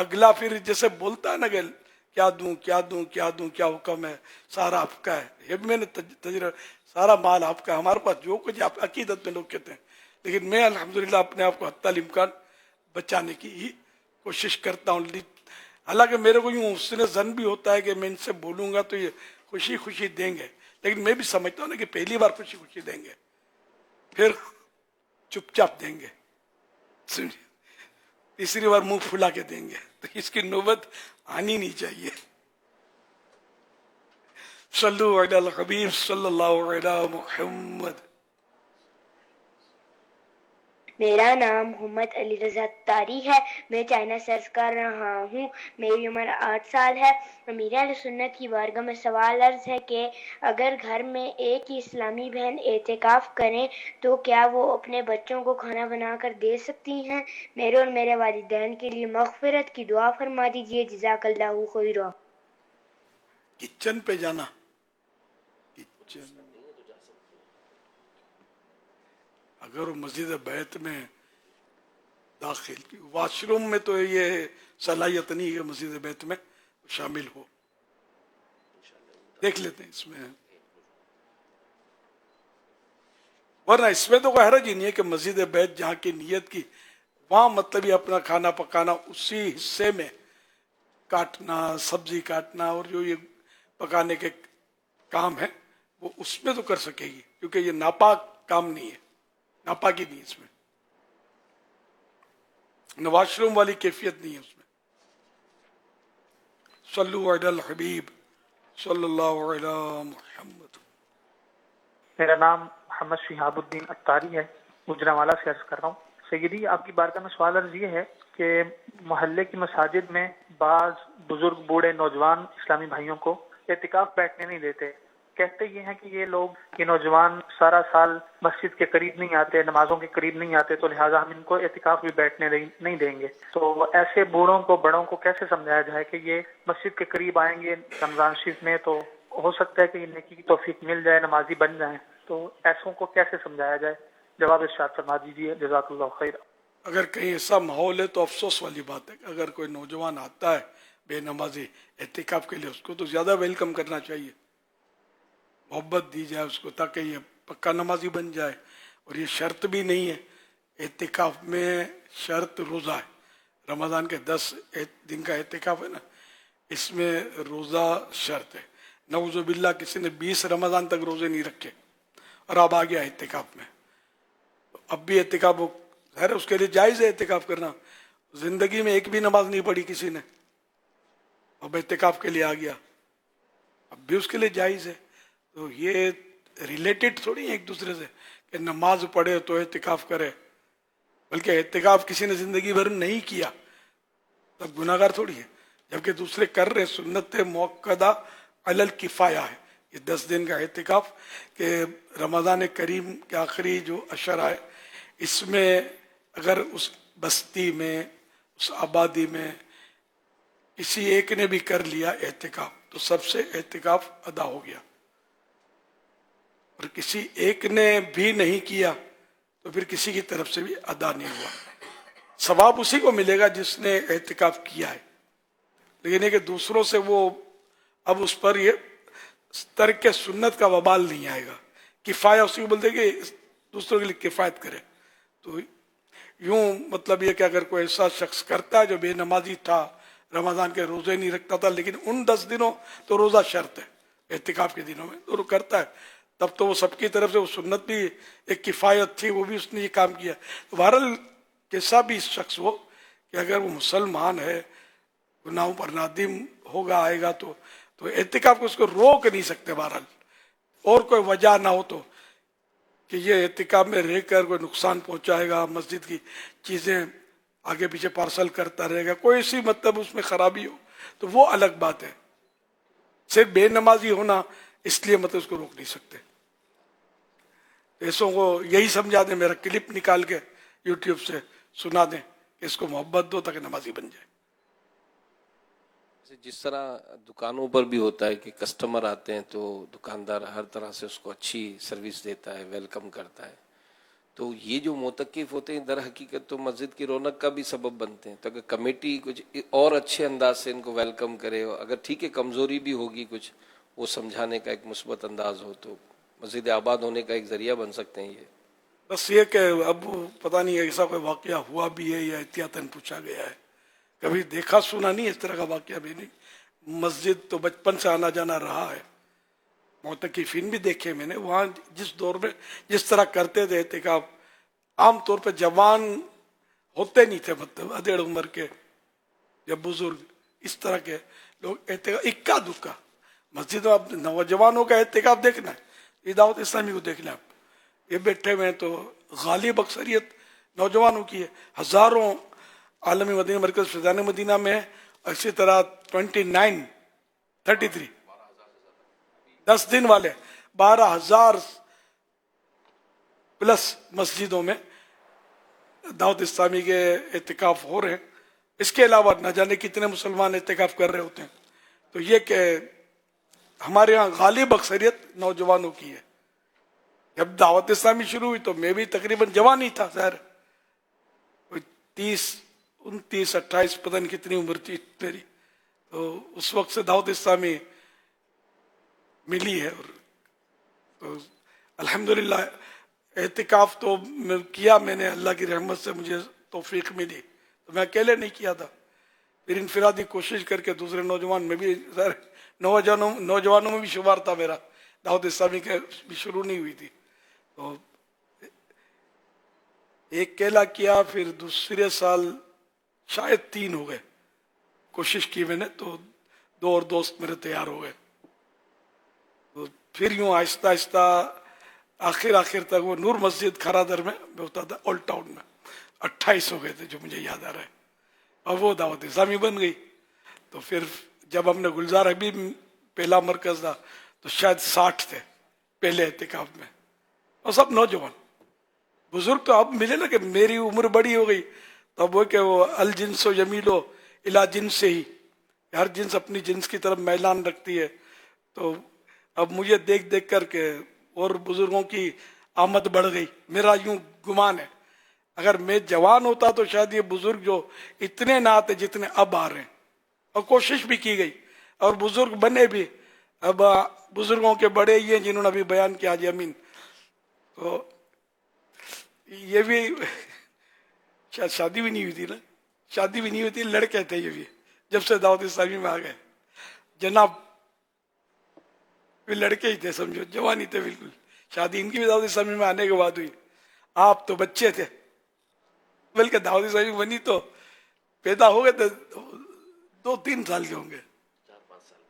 اگلا پھر جیسے بولتا ہے نا کہ کیا دوں کیا دوں کیا دوں، کیا حکم ہے، سارا آپ کا ہے. یہ بھی میں نے تجربہ، سارا مال آپ کا ہے، ہمارے پاس جو کچھ آپ عقیدت میں لوگ کہتے ہیں. لیکن میں الحمدللہ اپنے آپ کو حتی الامکان بچانے کی ہی کوشش کرتا ہوں. حالانکہ میرے کو یوں حسن ظن بھی ہوتا ہے کہ میں ان سے بولوں گا تو یہ خوشی خوشی دیں گے، لیکن میں بھی سمجھتا ہوں نا کہ پہلی بار خوشی خوشی دیں گے، پھر چپ چاپ دیں گے، سمجھے، تیسری بار منہ پھلا کے دیں گے. تو اس کی نوبت آنی نہیں چاہیے. صلو علی الحبیب صلی اللہ علی محمد. میرا نام محمد علی رضا تاری ہے، میں چائنا سرچ کر رہا ہوں، میری عمر 8 سال ہے. امیر اہل سنت کی بارگاہ میں سوال عرض ہے کہ اگر گھر میں ایک ہی اسلامی بہن اعتکاف کریں تو کیا وہ اپنے بچوں کو کھانا بنا کر دے سکتی ہیں؟ میرے اور میرے والدین کے لیے مغفرت کی دعا فرما دیجیے، جزاک اللہ خیرا. کچن پہ جانا، کچن اگر وہ مسجد بیت میں داخل کی، واش روم میں تو یہ صلاحیت نہیں ہے کہ مسجد بیت میں شامل ہو. دیکھ لیتے ہیں اس میں، ورنہ اس میں تو کوئی حرج ہی نہیں ہے کہ مسجد بیت جہاں کی نیت کی وہاں مطلب یہ اپنا کھانا پکانا اسی حصے میں کاٹنا، سبزی کاٹنا اور جو یہ پکانے کے کام ہے وہ اس میں تو کر سکے گی، کیونکہ یہ ناپاک کام نہیں ہے، ناپاکی نہیں اس میں، واش روم والی کیفیت نہیں ہے اس میں. صلو علی الحبیب صلی اللہ علی محمد. میرا نام محمد شہاب الدین اتاری ہے، گجرانوالہ سے عرض کر رہا ہوں. سیدی آپ کی بارگاہ میں سوال عرض یہ ہے کہ محلے کی مساجد میں بعض بزرگ بوڑھے نوجوان اسلامی بھائیوں کو اعتکاف بیٹھنے نہیں دیتے. کہتے یہ ہیں کہ یہ نوجوان سارا سال مسجد کے قریب نہیں آتے، نمازوں کے قریب نہیں آتے، تو لہٰذا ہم ان کو اعتکاف بھی بیٹھنے نہیں دیں گے. تو ایسے بوڑھوں کو بڑوں کو کیسے سمجھایا جائے کہ یہ مسجد کے قریب آئیں گے رمضان شریف میں تو ہو سکتا ہے کہ ان کی توفیق مل جائے، نمازی بن جائیں، تو ایسوں کو کیسے سمجھایا جائے؟ جواب ارشاد فرما دیجیے، جزاک اللہ خیر. اگر کہیں ایسا ماحول ہے تو افسوس والی بات ہے کہ اگر کوئی نوجوان آتا ہے بے نمازی اعتکاف کے لیے، اس کو تو زیادہ ویلکم کرنا چاہیے، محبت دی جائے اس کو تاکہ یہ پکا نمازی بن جائے. اور یہ شرط بھی نہیں ہے، اعتکاف میں شرط روزہ ہے. رمضان کے 10 دن کا اعتکاف ہے نا، اس میں روزہ شرط ہے. نعوذ باللہ کسی نے 20 رمضان تک روزے نہیں رکھے اور اب آ گیا اعتکاف میں، اب بھی اعتکاف ہے اس کے لیے جائز ہے اعتکاف کرنا. زندگی میں ایک بھی نماز نہیں پڑھی کسی نے، اب اعتکاف کے لیے آ گیا، اب بھی اس کے لیے جائز ہے. تو یہ ریلیٹڈ تھوڑی ہے ایک دوسرے سے کہ نماز پڑھے تو اعتکاف کرے، بلکہ اعتکاف کسی نے زندگی بھر نہیں کیا تب گناہ گار تھوڑی ہے، جبکہ دوسرے کر رہے. سنت موقدہ علی الکفایہ ہے یہ 10 دن کا اعتکاف، کہ رمضان کریم کے آخری جو عشر آئے اس میں اگر اس بستی میں، اس آبادی میں کسی ایک نے بھی کر لیا اعتکاف تو سب سے اعتکاف ادا ہو گیا، اور کسی ایک نے بھی نہیں کیا تو پھر کسی کی طرف سے بھی ادا نہیں ہوا. ثواب اسی کو ملے گا جس نے اعتکاف کیا ہے، لیکن یہ کہ دوسروں سے وہ اب اس پر یہ ترک سنت کا وبال نہیں آئے گا. کفایہ اسی کو بولتے کہ دوسروں کے لیے کفایت کرے. تو یوں مطلب یہ کہ اگر کوئی ایسا شخص کرتا ہے جو بے نمازی تھا, رمضان کے روزے نہیں رکھتا تھا, لیکن ان 10 دنوں تو روزہ شرط ہے, اعتکاف کے دنوں میں تو وہ کرتا ہے, تب تو وہ سب کی طرف سے وہ سنت بھی ایک کفایت تھی, وہ بھی اس نے یہ کام کیا. تو بہرحال کیسا بھی شخص ہو کہ اگر وہ مسلمان ہے, گناہوں پر نادم ہوگا, آئے گا تو اعتکاف کو اس کو روک نہیں سکتے. بہرحال اور کوئی وجہ نہ ہو تو کہ یہ اعتکاف میں رہ کر کوئی نقصان پہنچائے گا, مسجد کی چیزیں آگے پیچھے پارسل کرتا رہے گا, کوئی سی مطلب اس میں خرابی ہو تو وہ الگ بات ہے. صرف بے نمازی ہونا اس لیے مطلب اس کو روک نہیں سکتے. ایسوں کو یہی سمجھا دیں, میرا کلپ نکال کے یوٹیوب سے سنا دیں کہ اس کو محبت دو تاکہ نمازی بن جائے. جس طرح دکانوں پر بھی ہوتا ہے کہ کسٹمر آتے ہیں تو دکاندار ہر طرح سے اس کو اچھی سروس دیتا ہے, ویلکم کرتا ہے, تو یہ جو معتکف ہوتے ہیں در حقیقت تو مسجد کی رونق کا بھی سبب بنتے ہیں. تو اگر کمیٹی کچھ اور اچھے انداز سے ان کو ویلکم کرے, اگر ٹھیک ہے کمزوری بھی ہوگی کچھ, وہ سمجھانے کا ایک مثبت انداز ہو تو مسجد آباد ہونے کا ایک ذریعہ بن سکتے ہیں. یہ بس یہ کہ اب پتہ نہیں ایسا کوئی واقعہ ہوا بھی ہے یا احتیاطاً پوچھا گیا ہے, کبھی دیکھا سنا نہیں اس طرح کا واقعہ بھی نہیں. مسجد تو بچپن سے آنا جانا رہا ہے, معتکفین بھی دیکھے میں نے وہاں جس دور میں جس طرح کرتے تھے اعتکاف. عام طور پہ جوان ہوتے نہیں تھے, مطلب ادھیڑ عمر کے یا بزرگ اس طرح کے لوگ اعتکاف اکا دکا مسجد میں. اب نوجوانوں کا اعتکاف دیکھنا ہے, یہ دعوت اسلامی کو دیکھنا ہے. یہ بیٹھے ہوئے ہیں تو غالب اکثریت نوجوانوں کی ہے. ہزاروں عالمی مدینہ مرکز فیضان مدینہ میں, اسی طرح 33 10 دن والے 12,000 پلس مسجدوں میں دعوت اسلامی کے اعتکاف ہو رہے ہیں. اس کے علاوہ نہ جانے کتنے مسلمان اعتکاف کر رہے ہوتے ہیں. تو یہ کہ ہمارے ہاں غالب اکثریت نوجوانوں کی ہے. جب دعوت اسلامی شروع ہوئی تو میں بھی تقریباً جوان ہی تھا, ظاہر 30 29 28 پتہ نہیں کتنی عمر تھی میری. تو اس وقت سے دعوت اسلامی ملی ہے. اور تو الحمدللہ اعتکاف تو کیا میں نے, اللہ کی رحمت سے مجھے توفیق ملی. تو میں اکیلے نہیں کیا تھا, پھر انفرادی کوشش کر کے دوسرے نوجوان میں بھی, نوجوانوں میں بھی شمار تھا میرا. دعوت اسلامی کے بھی شروع نہیں ہوئی تھی تو ایک کیلا کیا, پھر دوسرے سال شاید 3 ہو گئے. کوشش کی میں نے تو 2 اور دوست میرے تیار ہو گئے. تو پھر یوں آہستہ آہستہ آخر تک وہ نور مسجد کھرادر میں ہوتا تھا, اولڈ ٹاؤن میں 28 ہو گئے تھے جو مجھے یاد آ رہا ہے. اور وہ دعوت اسلامی بن گئی. تو پھر جب ہم نے گلزار حبیب پہلا مرکز تھا تو شاید 60 تھے پہلے اعتکاف میں, اور سب نوجوان. بزرگ تو اب ملے نا کہ میری عمر بڑی ہو گئی, تو اب وہ کہ وہ الجنس و جمیلو الا جنس سے ہی, ہر جنس اپنی جنس کی طرف میلان رکھتی ہے. تو اب مجھے دیکھ کر کے اور بزرگوں کی آمد بڑھ گئی. میرا یوں گمان ہے اگر میں جوان ہوتا تو شاید یہ بزرگ جو اتنے نہ آتے جتنے اب آ رہے ہیں. اور کوشش بھی کی گئی اور بزرگ بنے بھی. اب بزرگوں کے بڑے یہ جنہوں نے ابھی بیان کیا حاجی امین, تو یہ بھی شاید شادی بھی نہیں ہوئی تھی نا, شادی بھی نہیں ہوئی تھی, لڑکے تھے یہ بھی جب سے دعوت اسلامی میں آ گئے. جناب بھی لڑکے ہی تھے, سمجھو جوان ہی تھے بالکل. شادی ان کی بھی دعوت اسلامی میں آنے کے بعد ہوئی. آپ تو بچے تھے, بلکہ دعوت اسلامی بنی تو پیدا ہو گئے تھے 2-3 سال کے ہوں گے,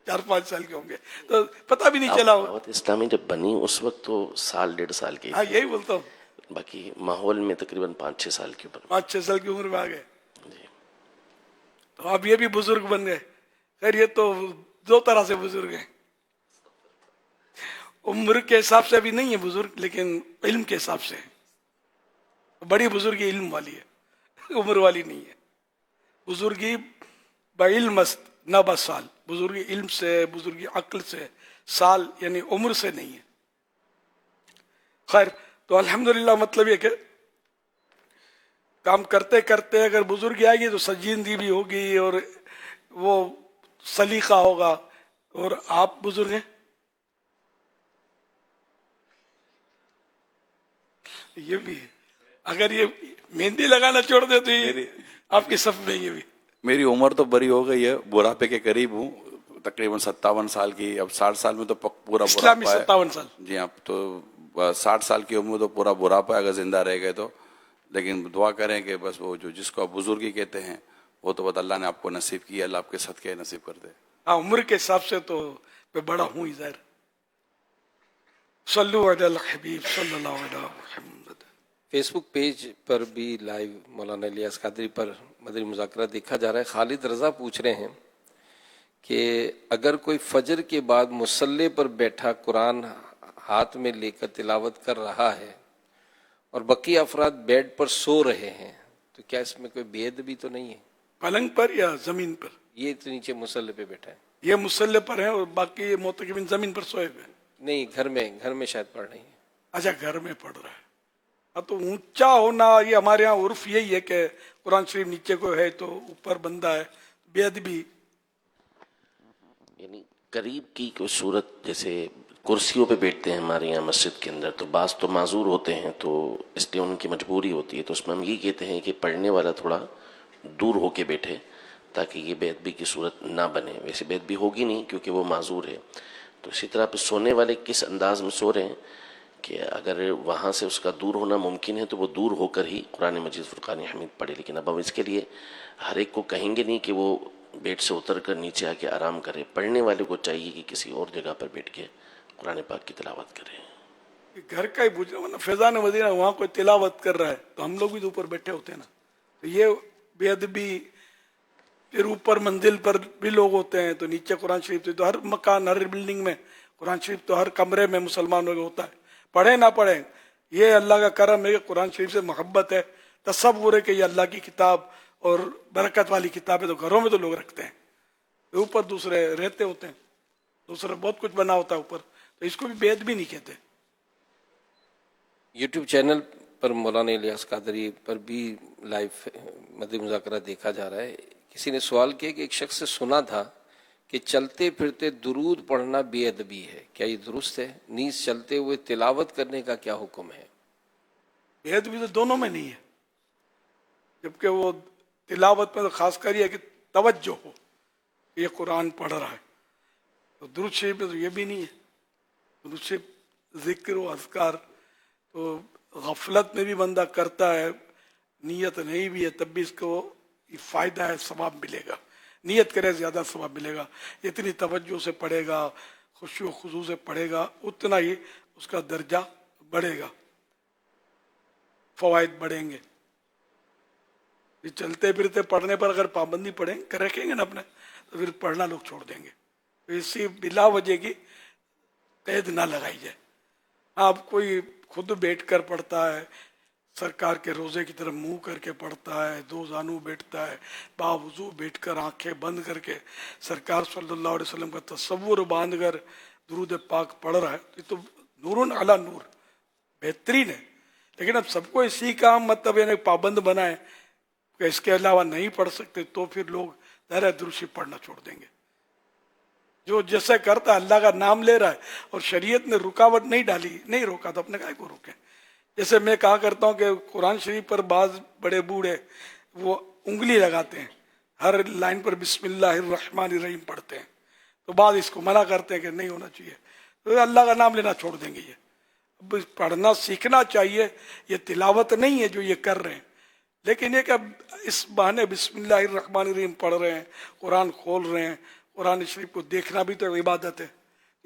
4-5 سال کے ہوں گے, تو پتہ بھی نہیں چلا. دعوت اسلامی جب بنی اس وقت تو 1.5 سال کی, ہاں یہی بولتا ہوں, باقی ماحول میں تقریباً 5-6 سال کی عمر. 5-6 سال کی عمر میں آ گئے. جی. تو اب یہ بھی بزرگ بن گئے. خیر یہ تو 2 طرح سے بزرگ ہیں, عمر کے حساب سے بھی نہیں ہے بزرگ, لیکن علم کے حساب سے. بڑی بزرگی علم والی ہے, عمر والی نہیں ہے. بزرگی بعلم است نہ بسال, بزرگی علم سے, بزرگی عقل سے, سال یعنی عمر سے نہیں ہے. خیر تو الحمدللہ مطلب یہ کہ کام کرتے کرتے اگر بزرگی آئے گی تو سنجیدگی بھی ہوگی اور وہ سلیقہ ہوگا. اور آپ بزرگ ہیں؟ یہ بھی ہے. اگر یہ مہندی لگانا چھوڑ دے تو یہ آپ کی صف میں یہ بھی. میری عمر تو بڑی ہو گئی ہے, بڑھاپے کے قریب ہوں, تقریباً 57 سال کی. اب 60 سال میں تو پورا اسلامی بڑھاپا ہے. 57 سال. جی ہاں, تو 60 سال کی عمر میں تو پورا بڑھاپا ہے اگر زندہ رہ گئے تو. لیکن دعا کریں کہ بس وہ جس کو آپ بزرگی کہتے ہیں وہ تو بس اللہ نے آپ کو نصیب کیا, اللہ آپ کے صدقے نصیب کر دے. ہاں, عمر کے حساب سے تو میں بڑا ہوں ہی ظاہر. صلو علی الحبیب صلی اللہ علیہ محمد. فیس بک پیج پر بھی لائیو مولانا الیاس قادری پر مدنی مذاکرہ دیکھا جا رہا ہے. خالد رضا پوچھ رہے ہیں کہ اگر کوئی فجر کے بعد مصلی پر بیٹھا قرآن ہاتھ میں لے کر تلاوت کر رہا ہے اور بقیہ افراد بیڈ پر سو رہے ہیں تو کیا اس میں کوئی بے ادبی تو نہیں ہے؟ پلنگ پر یا زمین پر؟ یہ تو نیچے مصلی پہ بیٹھا ہے. یہ مصلی پر ہے اور باقی معتکفین زمین پر سوئے ہوئے ہیں. نہیں, گھر میں شاید پڑھ رہی ہیں. اچھا, گھر میں پڑھ رہا ہے. ہاں, تو اونچا ہونا یہ ہمارے یہاں عرف یہی ہے کہ قرآن شریف نیچے کو ہے تو اوپر بندہ ہے. بے ادبی یعنی قریب کی کوئی صورت, جیسے کرسیوں پہ بیٹھتے ہیں ہمارے یہاں مسجد کے اندر, تو بعض تو معذور ہوتے ہیں تو اس لیے ان کی مجبوری ہوتی ہے, تو اس میں ہم یہ کہتے ہیں کہ پڑھنے والا تھوڑا دور ہو کے بیٹھے تاکہ یہ بے ادبی کی صورت نہ بنے. ویسے بے ادبی ہوگی نہیں کیونکہ وہ معذور ہے. تو اسی طرح پہ سونے والے کس انداز میں سو رہے ہیں کہ اگر وہاں سے اس کا دور ہونا ممکن ہے تو وہ دور ہو کر ہی قرآن مجید فرقان حمید پڑھے. لیکن اب ہم اس کے لیے ہر ایک کو کہیں گے نہیں کہ وہ بیڈ سے اتر کر نیچے آ کے آرام کرے. پڑھنے والے کو چاہیے کہ کسی اور جگہ پر بیٹھ کے قرآن پاک کی تلاوت کرے. گھر کا ہی پوچھ رہا ہوں, فیضان مدینہ وہاں کوئی تلاوت کر رہا ہے تو ہم لوگ بھی تو اوپر بیٹھے ہوتے ہیں نا. تو یہ بے ادبی. پھر اوپر منزل پر بھی لوگ ہوتے ہیں تو نیچے قرآن شریف تو ہر مکان ہر بلڈنگ میں قرآن شریف تو ہر کمرے میں مسلمانوں کا ہوتا ہے. پڑھیں نہ پڑھیں, یہ اللہ کا کرم ہے کہ قرآن شریف سے محبت ہے, تصور ہے کہ یہ اللہ کی کتاب اور برکت والی کتاب ہے, تو گھروں میں تو لوگ رکھتے ہیں. اوپر دوسرے رہتے ہوتے ہیں, دوسرا بہت کچھ بنا ہوتا ہے اوپر, تو اس کو بھی بے ادبی نہیں کہتے. یوٹیوب چینل پر مولانا الیاس قادری پر بھی لائیو مدنی مذاکرہ دیکھا جا رہا ہے. کسی نے سوال کیا کہ ایک شخص سے سنا تھا کہ چلتے پھرتے درود پڑھنا بے ادبی ہے, کیا یہ درست ہے؟ نیز چلتے ہوئے تلاوت کرنے کا کیا حکم ہے؟ بے ادبی تو دونوں میں نہیں ہے, جبکہ وہ تلاوت میں تو خاص کر یہ کہ توجہ ہو, یہ قرآن پڑھ رہا ہے. تو درود شریف میں تو یہ بھی نہیں ہے. درود شریف ذکر و اذکار تو غفلت میں بھی بندہ کرتا ہے, نیت نہیں بھی ہے تب بھی اس کو فائدہ ہے, ثواب ملے گا. نیت کرے زیادہ ثواب ملے گا. اتنی توجہ سے پڑھے گا, خشوع و خضوع سے پڑھے گا, اتنا ہی اس کا درجہ بڑھے گا, فوائد بڑھیں گے. یہ چلتے پھرتے پڑھنے پر اگر پابندی پڑھیں رکھیں گے نا اپنے, تو پھر پڑھنا لوگ چھوڑ دیں گے. تو اسی بلا وجہ کی قید نہ لگائی جائے. آپ کوئی خود بیٹھ کر پڑھتا ہے, سرکار کے روزے کی طرف منہ کر کے پڑھتا ہے, دو زانو بیٹھتا ہے, باوضو بیٹھ کر آنکھیں بند کر کے سرکار صلی اللہ علیہ وسلم کا تصور باندھ کر درود پاک پڑھ رہا ہے, یہ تو نور علی نور, بہترین ہے. لیکن اب سب کو اسی کا مطلب یعنی پابند بنائے کہ اس کے علاوہ نہیں پڑھ سکتے, تو پھر لوگ ظاہر درود شریف پڑھنا چھوڑ دیں گے. جو جیسے کرتا اللہ کا نام لے رہا ہے اور شریعت نے رکاوٹ نہیں ڈالی, نہیں روکا, تو اپنے کائے کو روکیں. جیسے میں کہا کرتا ہوں کہ قرآن شریف پر بعض بڑے بوڑھے وہ انگلی لگاتے ہیں, ہر لائن پر بسم اللہ الرحمن الرحیم پڑھتے ہیں, تو بعض اس کو منع کرتے ہیں کہ نہیں ہونا چاہیے, تو اللہ کا نام لینا چھوڑ دیں گے. یہ اب پڑھنا سیکھنا چاہیے, یہ تلاوت نہیں ہے جو یہ کر رہے ہیں, لیکن یہ کہ اس بہانے بسم اللہ الرحمن الرحیم پڑھ رہے ہیں, قرآن کھول رہے ہیں, قرآن شریف کو دیکھنا بھی تو عبادت ہے.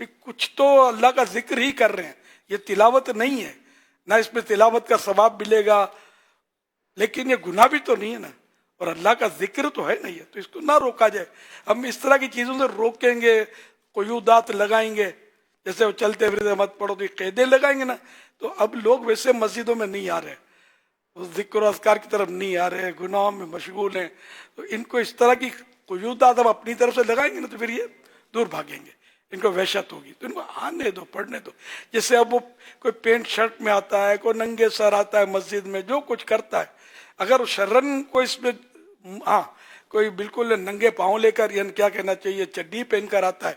یہ کچھ تو اللہ کا ذکر ہی کر رہے ہیں, یہ تلاوت نہیں ہے. نہ اس میں تلاوت کا ثواب ملے گا, لیکن یہ گناہ بھی تو نہیں ہے نا, اور اللہ کا ذکر تو ہے نہیں ہے, تو اس کو نہ روکا جائے. ہم اس طرح کی چیزوں سے روکیں گے, قیودات لگائیں گے, جیسے وہ چلتے پھرتے مت پڑھو تو یہ قیدیں لگائیں گے نا, تو اب لوگ ویسے مسجدوں میں نہیں آ رہے, ذکر و اذکار کی طرف نہیں آ رہے, گناہوں میں مشغول ہیں. تو ان کو اس طرح کی قیودات اب اپنی طرف سے لگائیں گے نا, تو پھر یہ دور بھاگیں گے, ان کو وحشت ہوگی. تو ان کو آنے دو, پڑھنے دو. جیسے اب وہ کوئی پینٹ شرٹ میں آتا ہے, کوئی ننگے سر آتا ہے مسجد میں, جو کچھ کرتا ہے, اگر شرن کو اس میں کوئی بالکل ننگے پاؤں لے کر, یعنی کیا کہنا چاہیے, چڈی پہن کر آتا ہے,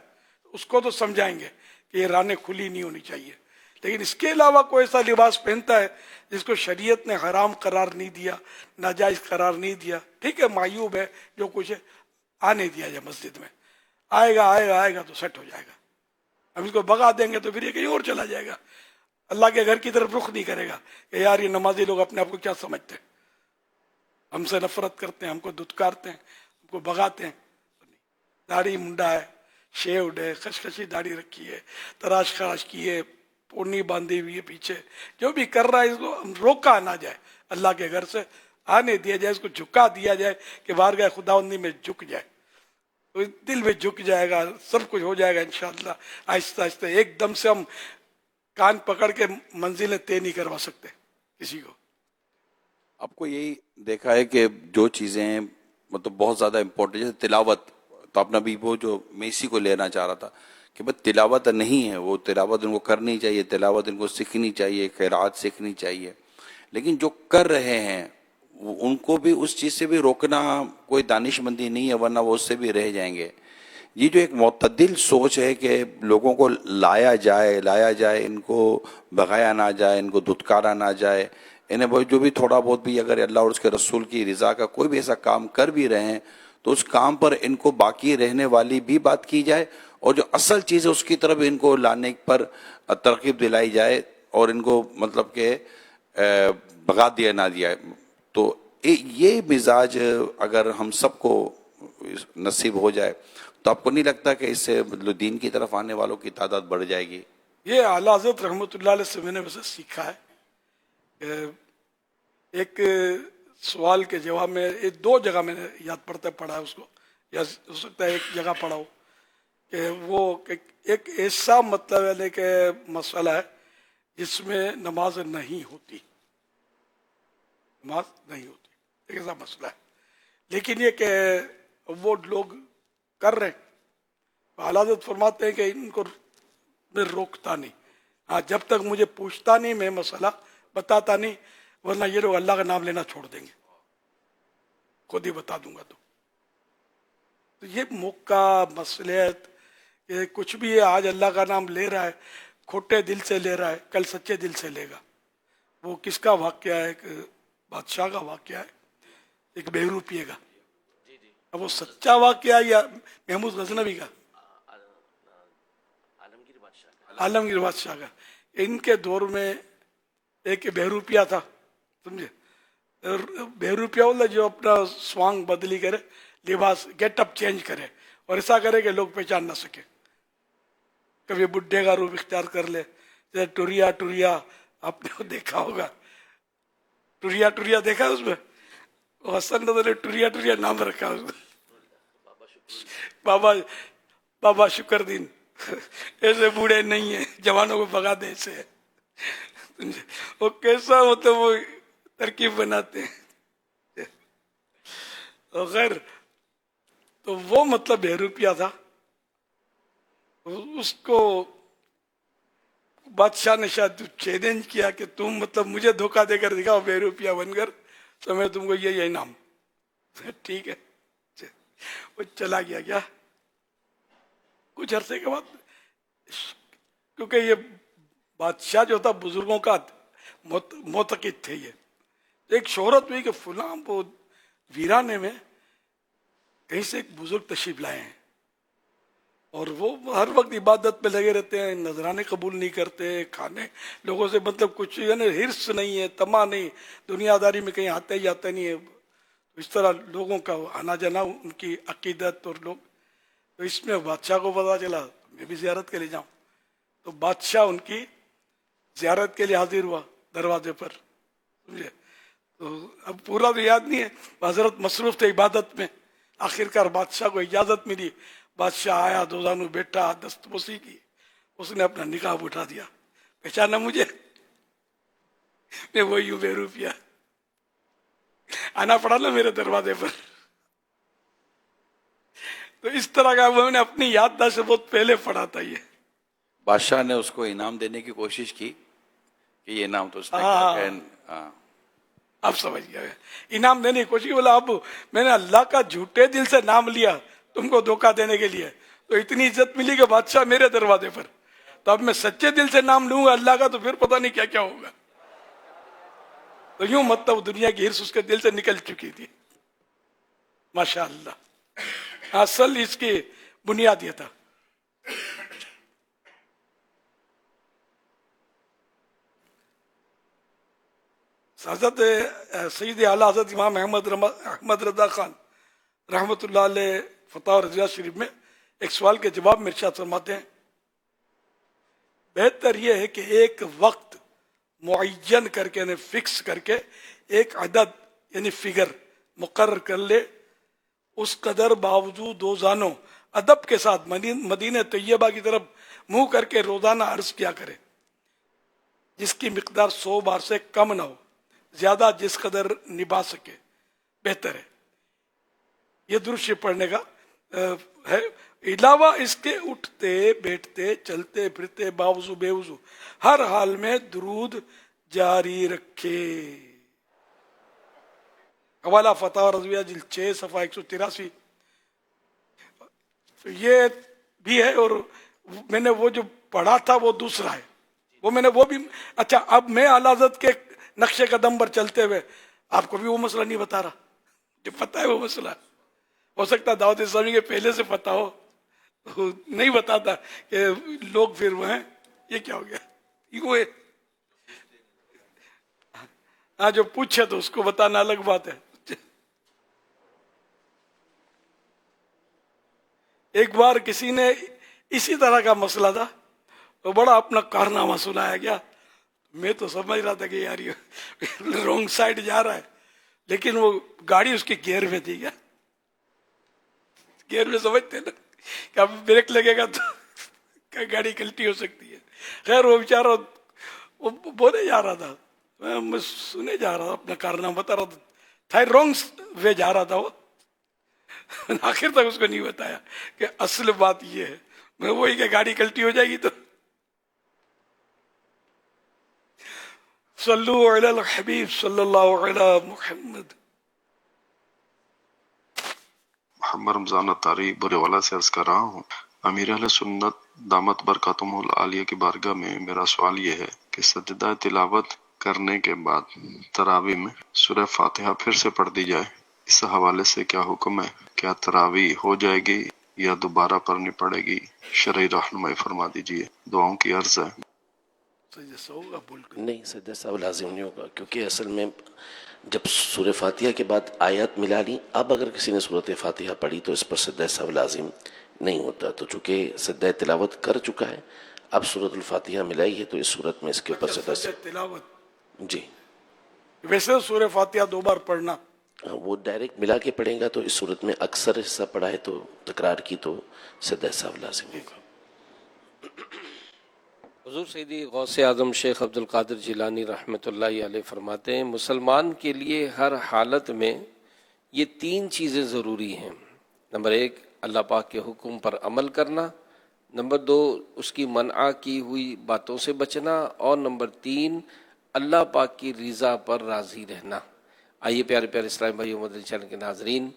اس کو تو سمجھائیں گے کہ یہ رانیں کھلی نہیں ہونی چاہیے، لیکن اس کے علاوہ کوئی ایسا لباس پہنتا ہے جس کو شریعت نے حرام قرار نہیں دیا، ناجائز قرار نہیں دیا، ٹھیک ہے معیوب ہے جو کچھ ہے، آنے دیا جائے مسجد میں، آئے گا تو سیٹ ہو جائے گا. اب اس کو بگا دیں گے تو پھر یہ کہیں اور چلا جائے گا، اللہ کے گھر کی طرف رخ نہیں کرے گا کہ یار یہ نمازی لوگ اپنے آپ کو کیا سمجھتے ہیں، ہم سے نفرت کرتے ہیں، ہم کو دھتکارتے ہیں، ہم کو بگاتے ہیں. داڑھی منڈا ہے، شیوڈ ہے، خشخشی داڑھی رکھی ہے، تراش خراش کی ہے، پونی باندھی ہوئی ہے پیچھے، جو بھی کر رہا ہے اس کو روکا نہ جائے، اللہ کے گھر سے آنے دیا جائے، اس کو جھکا دیا جائے کہ بارگاہ خداوندی میں جھک جائے، تو دل میں جھک جائے گا، سب کچھ ہو جائے گا انشاءاللہ. آہستہ آہستہ ایک دم سے ہم کان پکڑ کے منزلیں طے نہیں کروا سکتے کسی کو. آپ کو یہی دیکھا ہے کہ جو چیزیں مطلب بہت زیادہ امپورٹنٹ، جیسے تلاوت، تو اپنا بھی وہ جو میں اسی کو لینا چاہ رہا تھا کہ بس تلاوت نہیں ہے، وہ تلاوت ان کو کرنی چاہیے، تلاوت ان کو سیکھنی چاہیے، قرات سیکھنی چاہیے، لیکن جو کر رہے ہیں ان کو بھی اس چیز سے بھی روکنا کوئی دانش مندی نہیں ہے، ورنہ وہ اس سے بھی رہ جائیں گے. یہ جو ایک معتدل سوچ ہے کہ لوگوں کو لایا جائے، ان کو بغایا نہ جائے، ان کو دھتکارا نہ جائے، انہیں جو بھی تھوڑا بہت بھی اگر اللہ اور اس کے رسول کی رضا کا کوئی بھی ایسا کام کر بھی رہے ہیں تو اس کام پر ان کو باقی رہنے والی بھی بات کی جائے، اور جو اصل چیز ہے اس کی طرف ان کو لانے پر ترغیب دلائی جائے، اور ان کو مطلب کہ بغا دیا نہ دیا. تو یہ مزاج اگر ہم سب کو نصیب ہو جائے تو آپ کو نہیں لگتا کہ اس سے مطلب دین کی طرف آنے والوں کی تعداد بڑھ جائے گی؟ یہ اعلیٰ حضرت رحمۃ اللہ علیہ سے میں نے ویسے سیکھا ہے. ایک سوال کے جواب میں دو جگہ میں نے یاد پڑھتا پڑھا ہے اس کو، یا ہو سکتا ہے ایک جگہ پڑھا ہو، کہ وہ ایک ایسا مطلب ہے کہ مسئلہ ہے جس میں نماز نہیں ہوتی، ایک ایسا مسئلہ ہے، لیکن یہ کہ وہ لوگ کر رہے ہیں. اعلیٰ حضرت فرماتے ہیں کہ ان کو میں روکتا نہیں، ہاں جب تک مجھے پوچھتا نہیں میں مسئلہ بتاتا نہیں، ورنہ یہ لوگ اللہ کا نام لینا چھوڑ دیں گے، خود ہی بتا دوں گا. تو یہ موقع مصلحت، یہ کچھ بھی ہے، آج اللہ کا نام لے رہا ہے، کھوٹے دل سے لے رہا ہے، کل سچے دل سے لے گا. وہ کس کا واقعہ ہے؟ ایک بادشاہ کا واقعہ ہے، ایک بہروپیے کا. اب وہ سچا واقعہ ہے یا محمود غزنوی کا؟ عالمگیر بادشاہ کا. ان کے دور میں ایک بہروپیہ تھا، سمجھے؟ بہروپیہ والا جو اپنا سوانگ بدلی کرے، لباس گیٹ اپ چینج کرے، اور ایسا کرے کہ لوگ پہچان نہ سکے. کبھی بڈھے کا روپ اختیار کر لے، جیسے ٹوریا آپ نے دیکھا ہوگا، ٹوریا دیکھا اس میں، حسن نظر نے ٹوریا نام رکھا اس میں، بابا شکر دین. ایسے بوڑھے نہیں ہیں، جوانوں کو بگا دے ایسے. وہ کیسا مطلب وہ ترکیب بناتے ہیں غیر. تو وہ مطلب بہروپیہ تھا. اس کو بادشاہ نے شاید چیلنج کیا کہ تم مطلب مجھے دھوکہ دے کر دکھاؤ بہروپیہ بن کر، تو میں تم کو یہ انعام. ٹھیک ہے، وہ چلا گیا. کیا کچھ عرصے کے بعد، کیونکہ یہ بادشاہ جو تھا بزرگوں کا معتقد تھے، یہ ایک شہرت ہوئی کہ فلاں وہ ویرانے میں کہیں سے ایک بزرگ تشریف لائے ہیں، اور وہ ہر وقت عبادت میں لگے رہتے ہیں، نذرانے قبول نہیں کرتے، کھانے لوگوں سے مطلب کچھ یعنی حرص نہیں ہے، طمع نہیں، دنیا داری میں کہیں آتے جاتے نہیں ہے. اس طرح لوگوں کا آنا جانا، ان کی عقیدت اور لوگ. تو اس میں بادشاہ کو پتا چلا، میں بھی زیارت کے لیے جاؤں. تو بادشاہ ان کی زیارت کے لیے حاضر ہوا دروازے پر، سمجھے؟ تو اب پورا تو یاد نہیں ہے، حضرت مصروف تھے عبادت میں. آخرکار بادشاہ کو اجازت ملی، بادشاہ آیا، دوزانو بیٹھا، دستبوسی کی، اس نے اپنا نقاب اٹھا دیا. پہچانا مجھے؟ میں وہی ہوں بہروپیہ، آنا پڑا نا میرے دروازے پر. تو اس طرح کا میں نے اپنی یادداشت سے بہت پہلے پڑھا تھا. یہ بادشاہ نے اس کو انعام دینے کی کوشش کی کہ یہ انعام تو اس نے اب سمجھ گیا، انعام دینے کی کوشش کی. بولا اب میں نے اللہ کا جھوٹے دل سے نام لیا تم کو دھوکہ دینے کے لیے، تو اتنی عزت ملی کہ بادشاہ میرے دروازے پر، تو اب میں سچے دل سے نام لوں گا اللہ کا تو پھر پتہ نہیں کیا کیا ہوگا. تو یوں مطلب دنیا کی ہرس اس کے دل سے نکل چکی تھی. ماشاء اللہ، اصل اس کی بنیاد یہ تھا. حضرت سید اعلیٰ حضرت امام احمد رضا خان رحمۃ اللہ علیہ فتح رضیہ شریف میں ایک سوال کے جواب میں ارشاد فرماتے ہیں، بہتر یہ ہے کہ ایک وقت معین کر کے یعنی فکس کر کے ایک عدد یعنی فگر مقرر کر لے، اس قدر باوجود روزانوں ادب کے ساتھ مدینہ طیبہ کی طرف منہ کر کے روزانہ عرض کیا کرے، جس کی مقدار 100 بار سے کم نہ ہو، زیادہ جس قدر نبھا سکے بہتر ہے. یہ درود شریف پڑھنے کا ہے. علاوہ اس کے اٹھتے بیٹھتے چلتے پھرتے باوضو بے وضو ہر حال میں درود جاری رکھے. حوالہ فتح رضویہ جلد 6 صفحہ 183. یہ بھی ہے، اور میں نے وہ جو پڑھا تھا وہ دوسرا ہے، وہ میں نے وہ بھی. اچھا، اب میں اعلیٰ حضرت کے نقش قدم پر چلتے ہوئے آپ کو بھی وہ مسئلہ نہیں بتا رہا جو پتہ ہے. وہ مسئلہ ہو سکتا ہے دعوت اسلامی کے پہلے سے پتہ ہو، نہیں بتاتا کہ لوگ پھر وہ ہیں یہ کیا ہو گیا. یہ ہاں جو پوچھے تو اس کو بتانا الگ بات ہے. ایک بار کسی نے اسی طرح کا مسئلہ تھا تو بڑا اپنا کارنامہ سنایا گیا. میں تو سمجھ رہا تھا کہ یار یہ رونگ سائڈ جا رہا ہے، لیکن وہ گاڑی اس کی گیئر میں تھی. کیا گیئر میں سمجھتے نا کہ اب بریک لگے گا تو گاڑی کلٹی ہو سکتی ہے. خیر وہ بیچارہ وہ بولے جا رہا تھا، میں سنے جا رہا تھا، اپنا کارنامہ بتا رہا تھا، رونگ وے جا رہا تھا وہ. آخر تک اس کو نہیں بتایا کہ اصل بات یہ ہے. میں وہی کہ گاڑی کلٹی ہو جائے گی تو صلو علی الحبیب صلی اللہ علی محمد. محمد رمضان اتاری برے والا سے عرض کر رہا ہوں. امیر اہل سنت دامت برکاتہم العالیہ کی بارگاہ میں میرا سوال یہ ہے کہ سجدہ تلاوت کرنے کے بعد تراویح میں سورہ فاتحہ پھر سے پڑھ دی جائے، اس حوالے سے کیا حکم ہے؟ کیا تراویح ہو جائے گی یا دوبارہ پڑھنی پڑے گی؟ شرعی رہنمائی فرما دیجیے. دعاؤں کی عرض ہے. نہیں، سجدہ سہو لازم نہیں ہوگا، کیونکہ اصل میں جب سورہ فاتحہ کے بعد آیات ملا لی، اب اگر کسی نے سورۃ فاتحہ پڑھی تو اس پر سجدہ سہو لازم نہیں ہوتا. تو چونکہ سجدہ تلاوت کر چکا ہے، اب سورۃ الفاتحہ ملائی ہے تو اس صورت میں اس کے اوپر سجدہ تلاوت جی ویسے سورہ فاتحہ 2 بار پڑھنا وہ ڈائریکٹ ملا کے پڑھیں گا تو اس صورت میں اکثر حصہ پڑھا ہے تو تکرار کی تو سجدہ سہو لازم ہوگا. حضور سیدی غوث اعظم شیخ عبد القادر جیلانی رحمۃ اللہ علیہ فرماتے ہیں، مسلمان کے لیے ہر حالت میں یہ 3 چیزیں ضروری ہیں. نمبر 1 اللہ پاک کے حکم پر عمل کرنا، نمبر 2 اس کی منع کی ہوئی باتوں سے بچنا، اور نمبر 3 اللہ پاک کی رضا پر راضی رہنا. آئیے پیارے پیارے اسلام بھائی مدنی چینل کے ناظرین،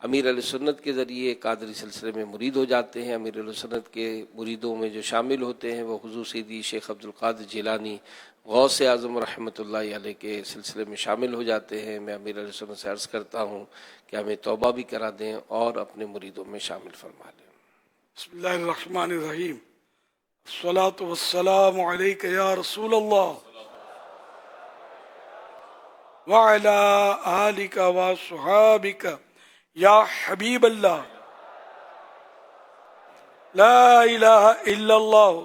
امیر علیہ سنت کے ذریعے قادری سلسلے میں مرید ہو جاتے ہیں. امیر علیہ سنت کے مریدوں میں جو شامل ہوتے ہیں وہ حضور سیدی شیخ عبد القادر جیلانی غوث اعظم رحمۃ اللہ علیہ کے سلسلے میں شامل ہو جاتے ہیں. میں امیر علیہ سنت سے عرض کرتا ہوں کہ ہمیں توبہ بھی کرا دیں اور اپنے مریدوں میں شامل فرما لیں. بسم اللہ الرحمن الرحیم. الصلاۃ والسلام علیک یا رسول اللہ وعلی آلک وصحابک یا حبیب اللہ. لا الہ الا اللہ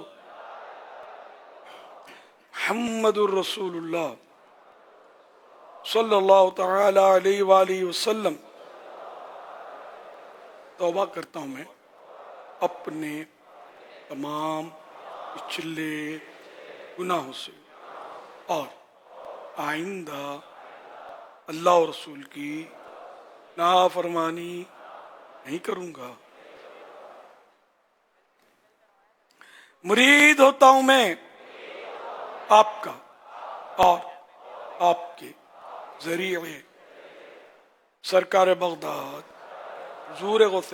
محمد الرسول اللہ صلی اللہ تعالی علیہ وآلہ وسلم. توبہ کرتا ہوں میں اپنے تمام پچھلے گناہوں سے اور آئندہ اللہ اور رسول کی نافرمانی نہیں کروں گا. مرید ہوتا ہوں میں آپ کا اور آپ کے ذریعے سرکار بغداد حضور غوث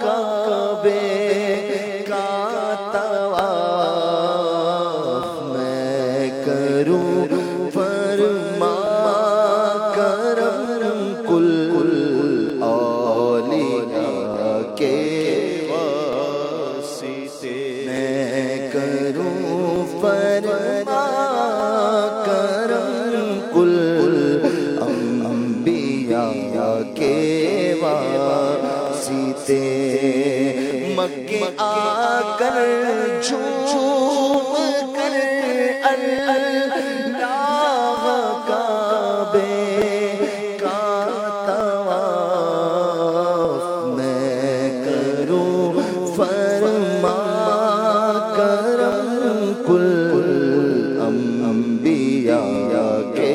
کعبے کا طواف میں کروں فرما کرم کل اولیاء کے واسطے میں کروں فرما کرم کل انبیاء کے واسطے مکے آ کر جھوم کر اللہ کعبے کا طواف میں کروں فرما کرم کل انبیاء کے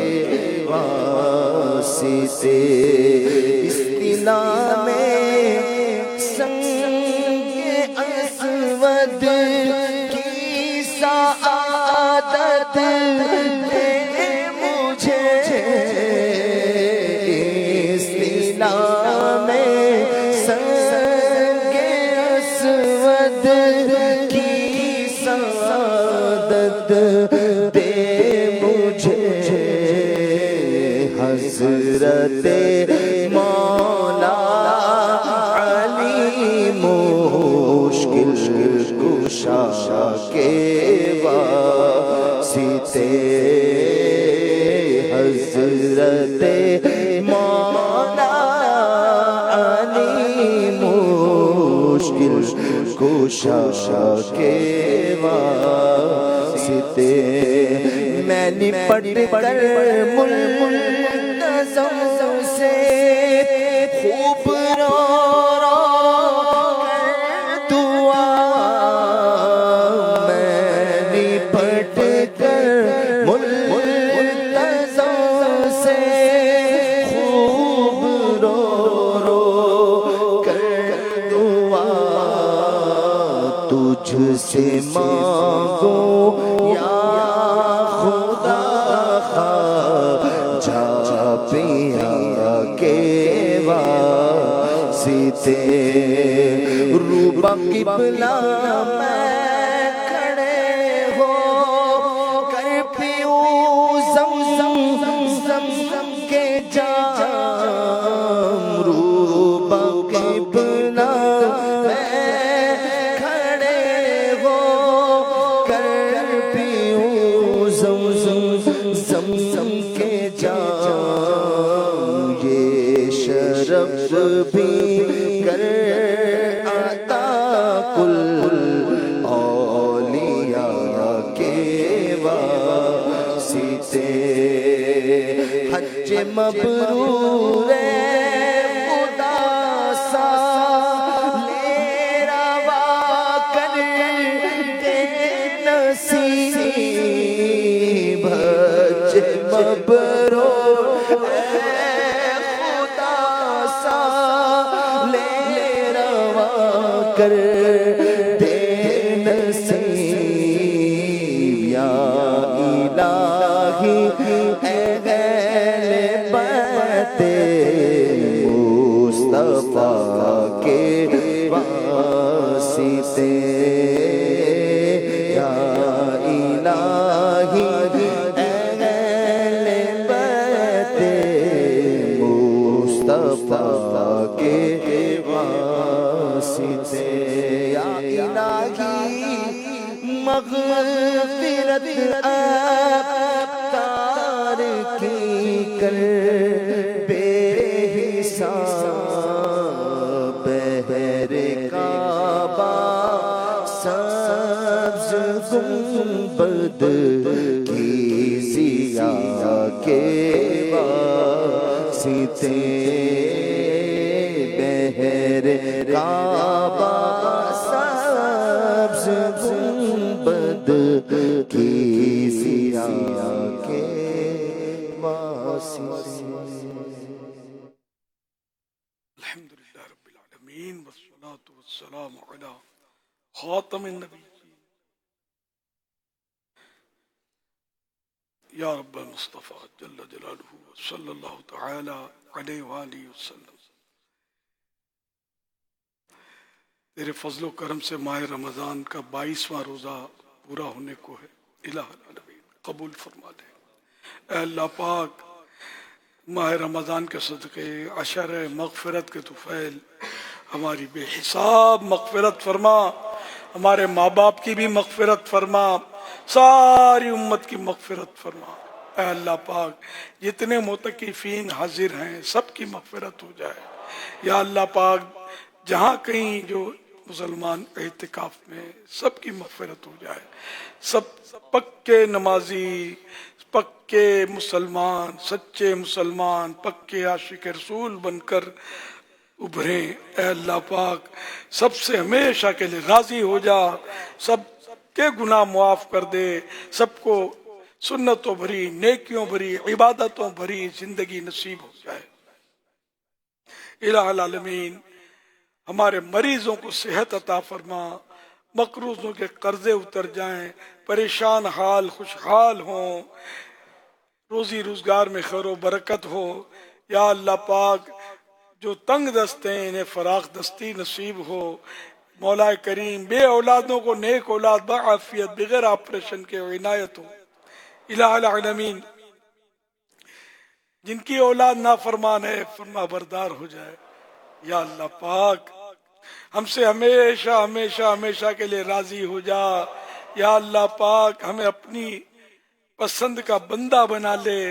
واسطے اصطلاح میں سنگ اسود کی سعادت دے مجھے اصطلاح میں سنگ اسود کی سعادت دے مجھے حضرت مولا علی مشکل کشا کے واسطے حضرت مولا علی مشکل کشا کے واسطے میں نپٹ کر منتظم سے خوب رو رو کر دعا میں نپٹ کر منتظم سے خوب رو رو کر دعا تجھ سے مانگو یا خدا پیا کے واسطے روبہ قبلہ میں کھڑے ہو کر پیوں زمزم کے جام روبہ قبلہ میں کھڑے ہو کر پیوں زمزم کے جام یہ شرف بھی کر عطا کل اولیاء کے واسطے حج مبرور خدا سا لے روا کر دے نصیب حج مبرور خدا سا لے روا کر دے نصیب یا الہی اے اہل بیت مصطفیٰ کے واسطے یا الہی اہل بیت مصطفیٰ کے واسطے یا الہی مغفرت ابتار کی کر بے حساب بحر کعبہ سبز گنبد کی ضیا کے واسطے بحر کعبہ سبز گنبد کی ضیا کے واسطے الحمدللہ رب العالمین والصلاة والسلام علی خاتم النبی یا رب مصطفیٰ جل جلالہ صلی اللہ تعالی علیہ وآلہ وسلم. تیرے فضل و کرم سے ماہ رمضان کا 22واں روزہ پورا ہونے کو ہے، الہ العالمین قبول فرما لے۔ اے اللہ پاک، ماہ رمضان کے صدقے عشر مغفرت کے طفیل ہماری بے حساب مغفرت فرما، ہمارے ماں باپ کی بھی مغفرت فرما، ساری امت کی مغفرت فرما۔ اے اللہ پاک، جتنے معتکفین حاضر ہیں سب کی مغفرت ہو جائے۔ یا اللہ پاک، جہاں کہیں جو مسلمان اعتکاف میں، سب کی مغفرت ہو جائے، سب پکے نمازی، پکے مسلمان، سچے مسلمان، پکے عاشق رسول بن کر ابھریں۔ اے اللہ پاک، سب سے ہمیشہ کے لیے راضی ہو جا، سب کے گناہ معاف کر دے، سب کو سنتوں بھری، نیکیوں بھری، عبادتوں بھری زندگی نصیب ہو جائے۔ الہ العالمین، ہمارے مریضوں کو صحت عطا فرما، مقروضوں کے قرضے اتر جائیں، پریشان حال خوشحال ہوں، روزی روزگار میں خیر و برکت ہو۔ یا اللہ پاک، جو تنگ دست ہیں انہیں فراخ دستی نصیب ہو۔ مولا کریم، بے اولادوں کو نیک اولاد بعافیت بغیر آپریشن کے عنایت ہو۔ الہ العالمین، جن کی اولاد نافرمان ہے فرما بردار ہو جائے۔ یا اللہ پاک، ہم سے ہمیشہ ہمیشہ ہمیشہ کے لیے راضی ہو جا۔ یا اللہ پاک، ہمیں اپنی پسند کا بندہ بنا لے۔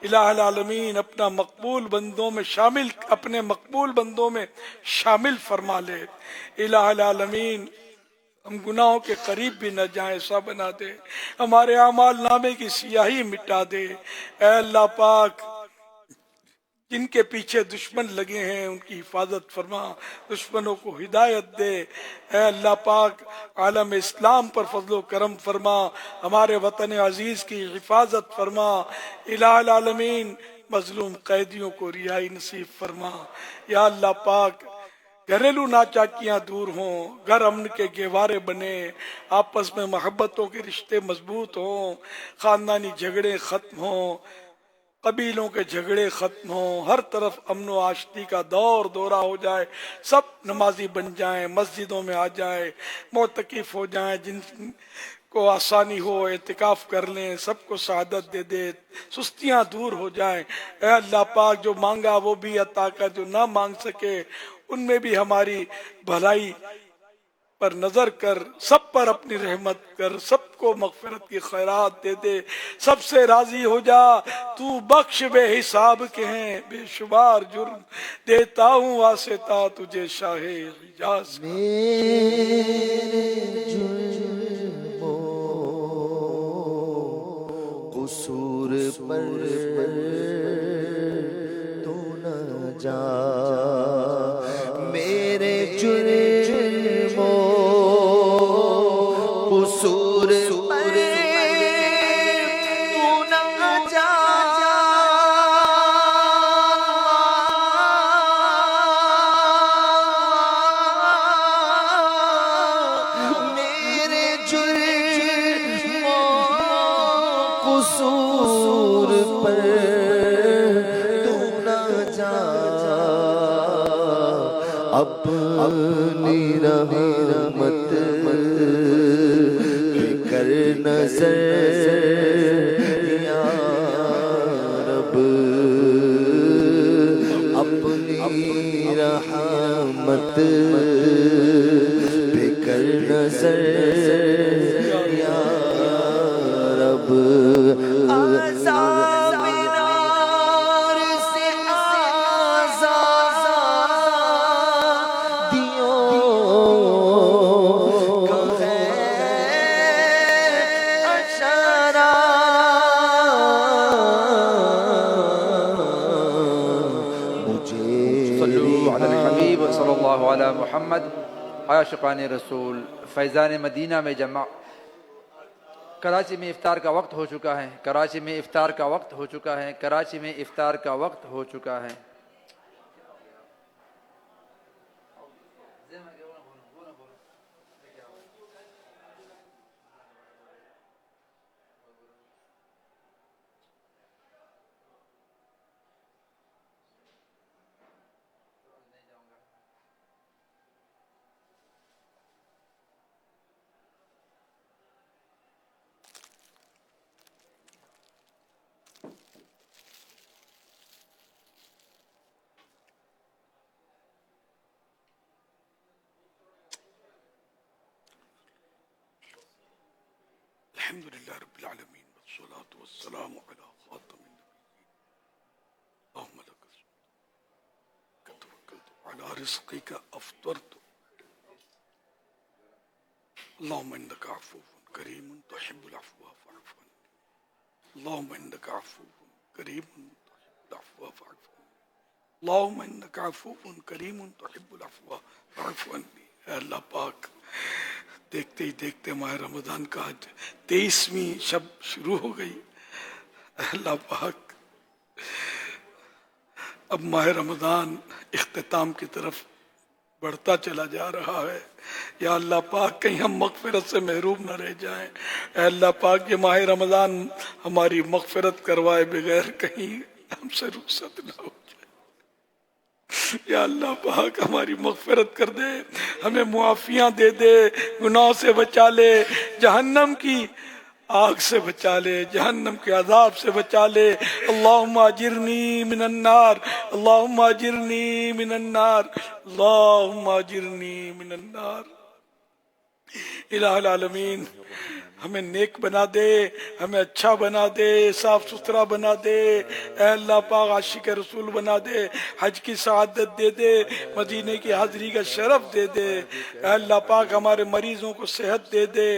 الہ العالمین، اپنا مقبول بندوں میں شامل، اپنے مقبول بندوں میں شامل فرما لے۔ الہ العالمین، ہم گناہوں کے قریب بھی نہ جائیں ایسا بنا دے، ہمارے اعمال نامے کی سیاہی مٹا دے۔ اے اللہ پاک، جن کے پیچھے دشمن لگے ہیں ان کی حفاظت فرما، دشمنوں کو ہدایت دے۔ اے اللہ پاک، عالم اسلام پر فضل و کرم فرما، ہمارے وطن عزیز کی حفاظت فرما۔ الہ العالمین، مظلوم قیدیوں کو رہائی نصیب فرما۔ یا اللہ پاک، گھریلو ناچاکیاں دور ہوں، گھر امن کے گہوارے بنے، آپس میں محبتوں کے رشتے مضبوط ہوں، خاندانی جھگڑے ختم ہوں، قبیلوں کے جھگڑے ختم ہوں، ہر طرف امن و آشتی کا دور دورہ ہو جائے، سب نمازی بن جائیں، مسجدوں میں آ جائیں، معتکف ہو جائیں، جن کو آسانی ہو اعتکاف کر لیں، سب کو سعادت دے دے، سستیاں دور ہو جائیں۔ اے اللہ پاک، جو مانگا وہ بھی عطا کر، جو نہ مانگ سکے ان میں بھی ہماری بھلائی پر نظر کر، سب پر اپنی رحمت کر، سب کو مغفرت کی خیرات دے دے، سب سے راضی ہو جا۔ تو بخش بے حساب کے ہیں بے شمار جرم، دیتا ہوں واسطہ تجھے شاہ حجاز کا۔ میرے جرم و قصور پر تو نہ جا، میرے جرم و قصور پر تو نہ جا، میرے جرم و قصور پر تو نہ جا، اپنی رحمت کر نظر یا رب، اپنی رحمت کر نظر یا رب، عذاب نار سے آزادیوں کا ہے اشارہ، مجھے صلو علی الحبیب صلی اللہ علی محمد۔ عاشقان رسول، فیضان مدینہ میں جمع، کراچی میں افطار کا وقت ہو چکا ہے، کراچی میں افطار کا وقت ہو چکا ہے، کراچی میں افطار کا وقت ہو چکا ہے۔ الحمدللہ رب العالمین والصلاة والسلام علی خاتم النبیین اللہم لک توکلت علی رزقک افطرت اللہم انک عفو کریم تحب العفو فاعف عنی اللہم انک عفو کریم تحب العفو فاعف عنی اللہم انک عفو کریم تحب العفو فاعف عنی۔ اے اللہ پاک، دیکھتے ہی دیکھتے ماہ رمضان کا آج 23ویں شب شروع ہو گئی۔ اے اللہ پاک، اب ماہ رمضان اختتام کی طرف بڑھتا چلا جا رہا ہے۔ یا اللہ پاک، کہیں ہم مغفرت سے محروم نہ رہ جائیں۔ اے اللہ پاک، یہ ماہ رمضان ہماری مغفرت کروائے بغیر کہیں ہم سے رخصت نہ ہو۔ یا اللہ پاک، ہماری مغفرت کر دے، ہمیں معافیاں دے دے، گناہ سے بچا لے، جہنم کی آگ سے بچا لے، جہنم کے عذاب سے بچا لے۔ اللہم اجرنی من النار، اللہم اجرنی من النار، اللہم اجرنی من النار۔ الہ العالمین، ہمیں نیک بنا دے، ہمیں اچھا بنا دے، صاف ستھرا بنا دے۔ اے اللہ پاک، عاشق رسول بنا دے، حج کی سعادت دے دے، مدینے کی حاضری کا شرف دے دے۔ اے اللہ پاک، ہمارے مریضوں کو صحت دے دے،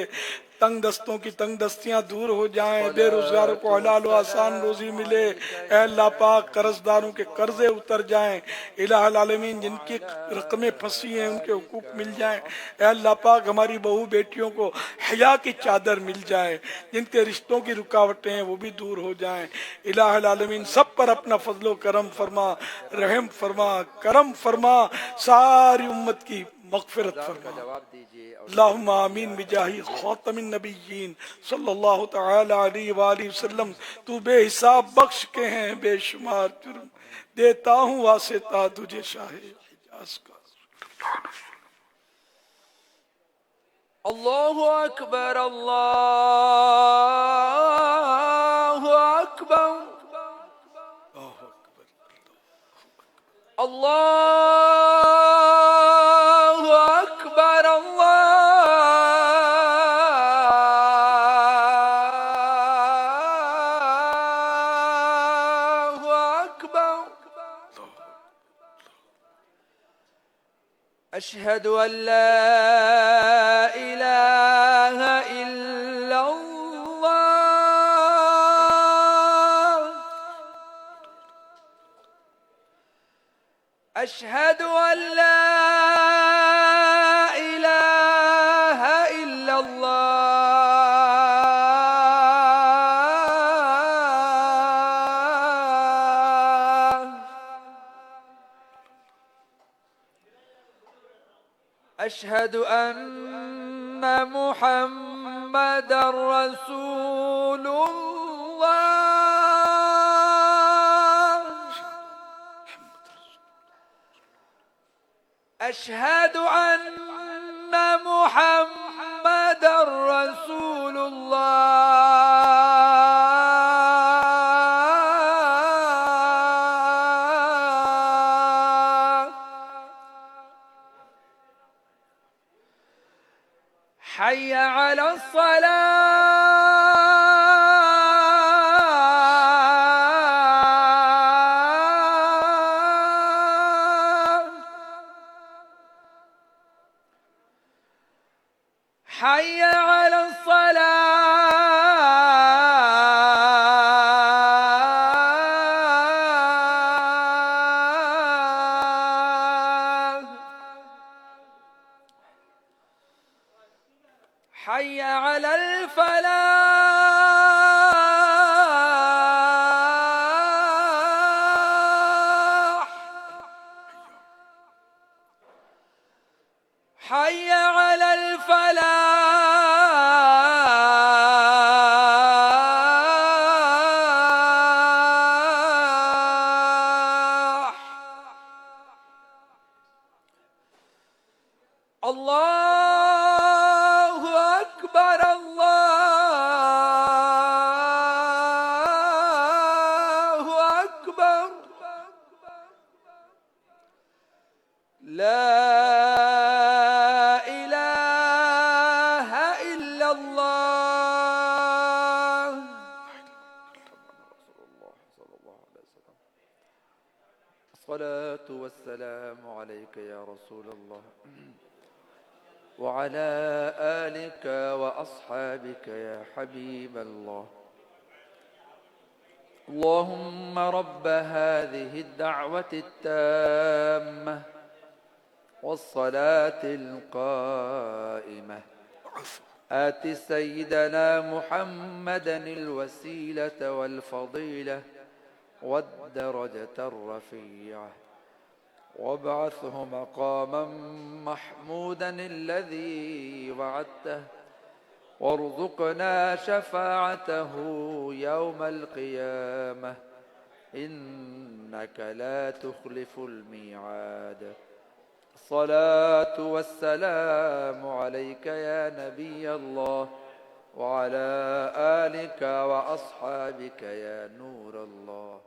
تنگ دستوں کی تنگ دستیاں دور ہو جائیں، بے روزگاروں کو حلال و آسان روزی ملے۔ اے اللہ پاک، قرض داروں کے قرضے اتر جائیں۔ الہ العالمین، جن کی رقمیں پھنسی ہیں ان کے حقوق مل جائیں۔ اے اللہ پاک، ہماری بہو بیٹیوں کو حیا کی چادر مل جائے، جن کے رشتوں کی رکاوٹیں ہیں وہ بھی دور ہو جائیں۔ الہ العالمین، سب پر اپنا فضل و کرم فرما، رحم فرما، کرم فرما، ساری امت کی مغفرت فرما۔ اللہم آمین بجاہ خاتم النبیین صلی اللہ تعالی علیہ وآلہ وسلم۔ تو بے حساب بخش کے ہیں بے شمار جرم، دیتا ہوں واسطہ تجھے شاہ حجاز کا۔ اللہ اکبر، اللہ اکبر، اللہ اکبر، اللہ اکبر۔ اشہد ان لا الہ الا اللہ، اشہد ان لا الہ الا اللہ، اشہد ان محمد رسول اللہ، اشہد ان محمد رسول اللہ، حي على الصلاة، حي على الصلاة، حي على الفلاح، حي على الفلاح، اللہ اکبر، اللہ اکبر، لا الہ الا اللہ۔ والسلام عليك يا رسول الله وعلى آلك وأصحابك يا حبيب الله. اللهم رب هذه الدعوة التامة والصلاة القائمة آت سيدنا محمدا الوسيلة والفضيلة والدرجة الرفيعة وابعثه مقاما محمودا الذي وعدته وارزقنا شفاعته يوم القيامة إنك لا تخلف الميعاد. الصلاة والسلام عليك يا نبي الله وعلى آلك وأصحابك يا نور الله.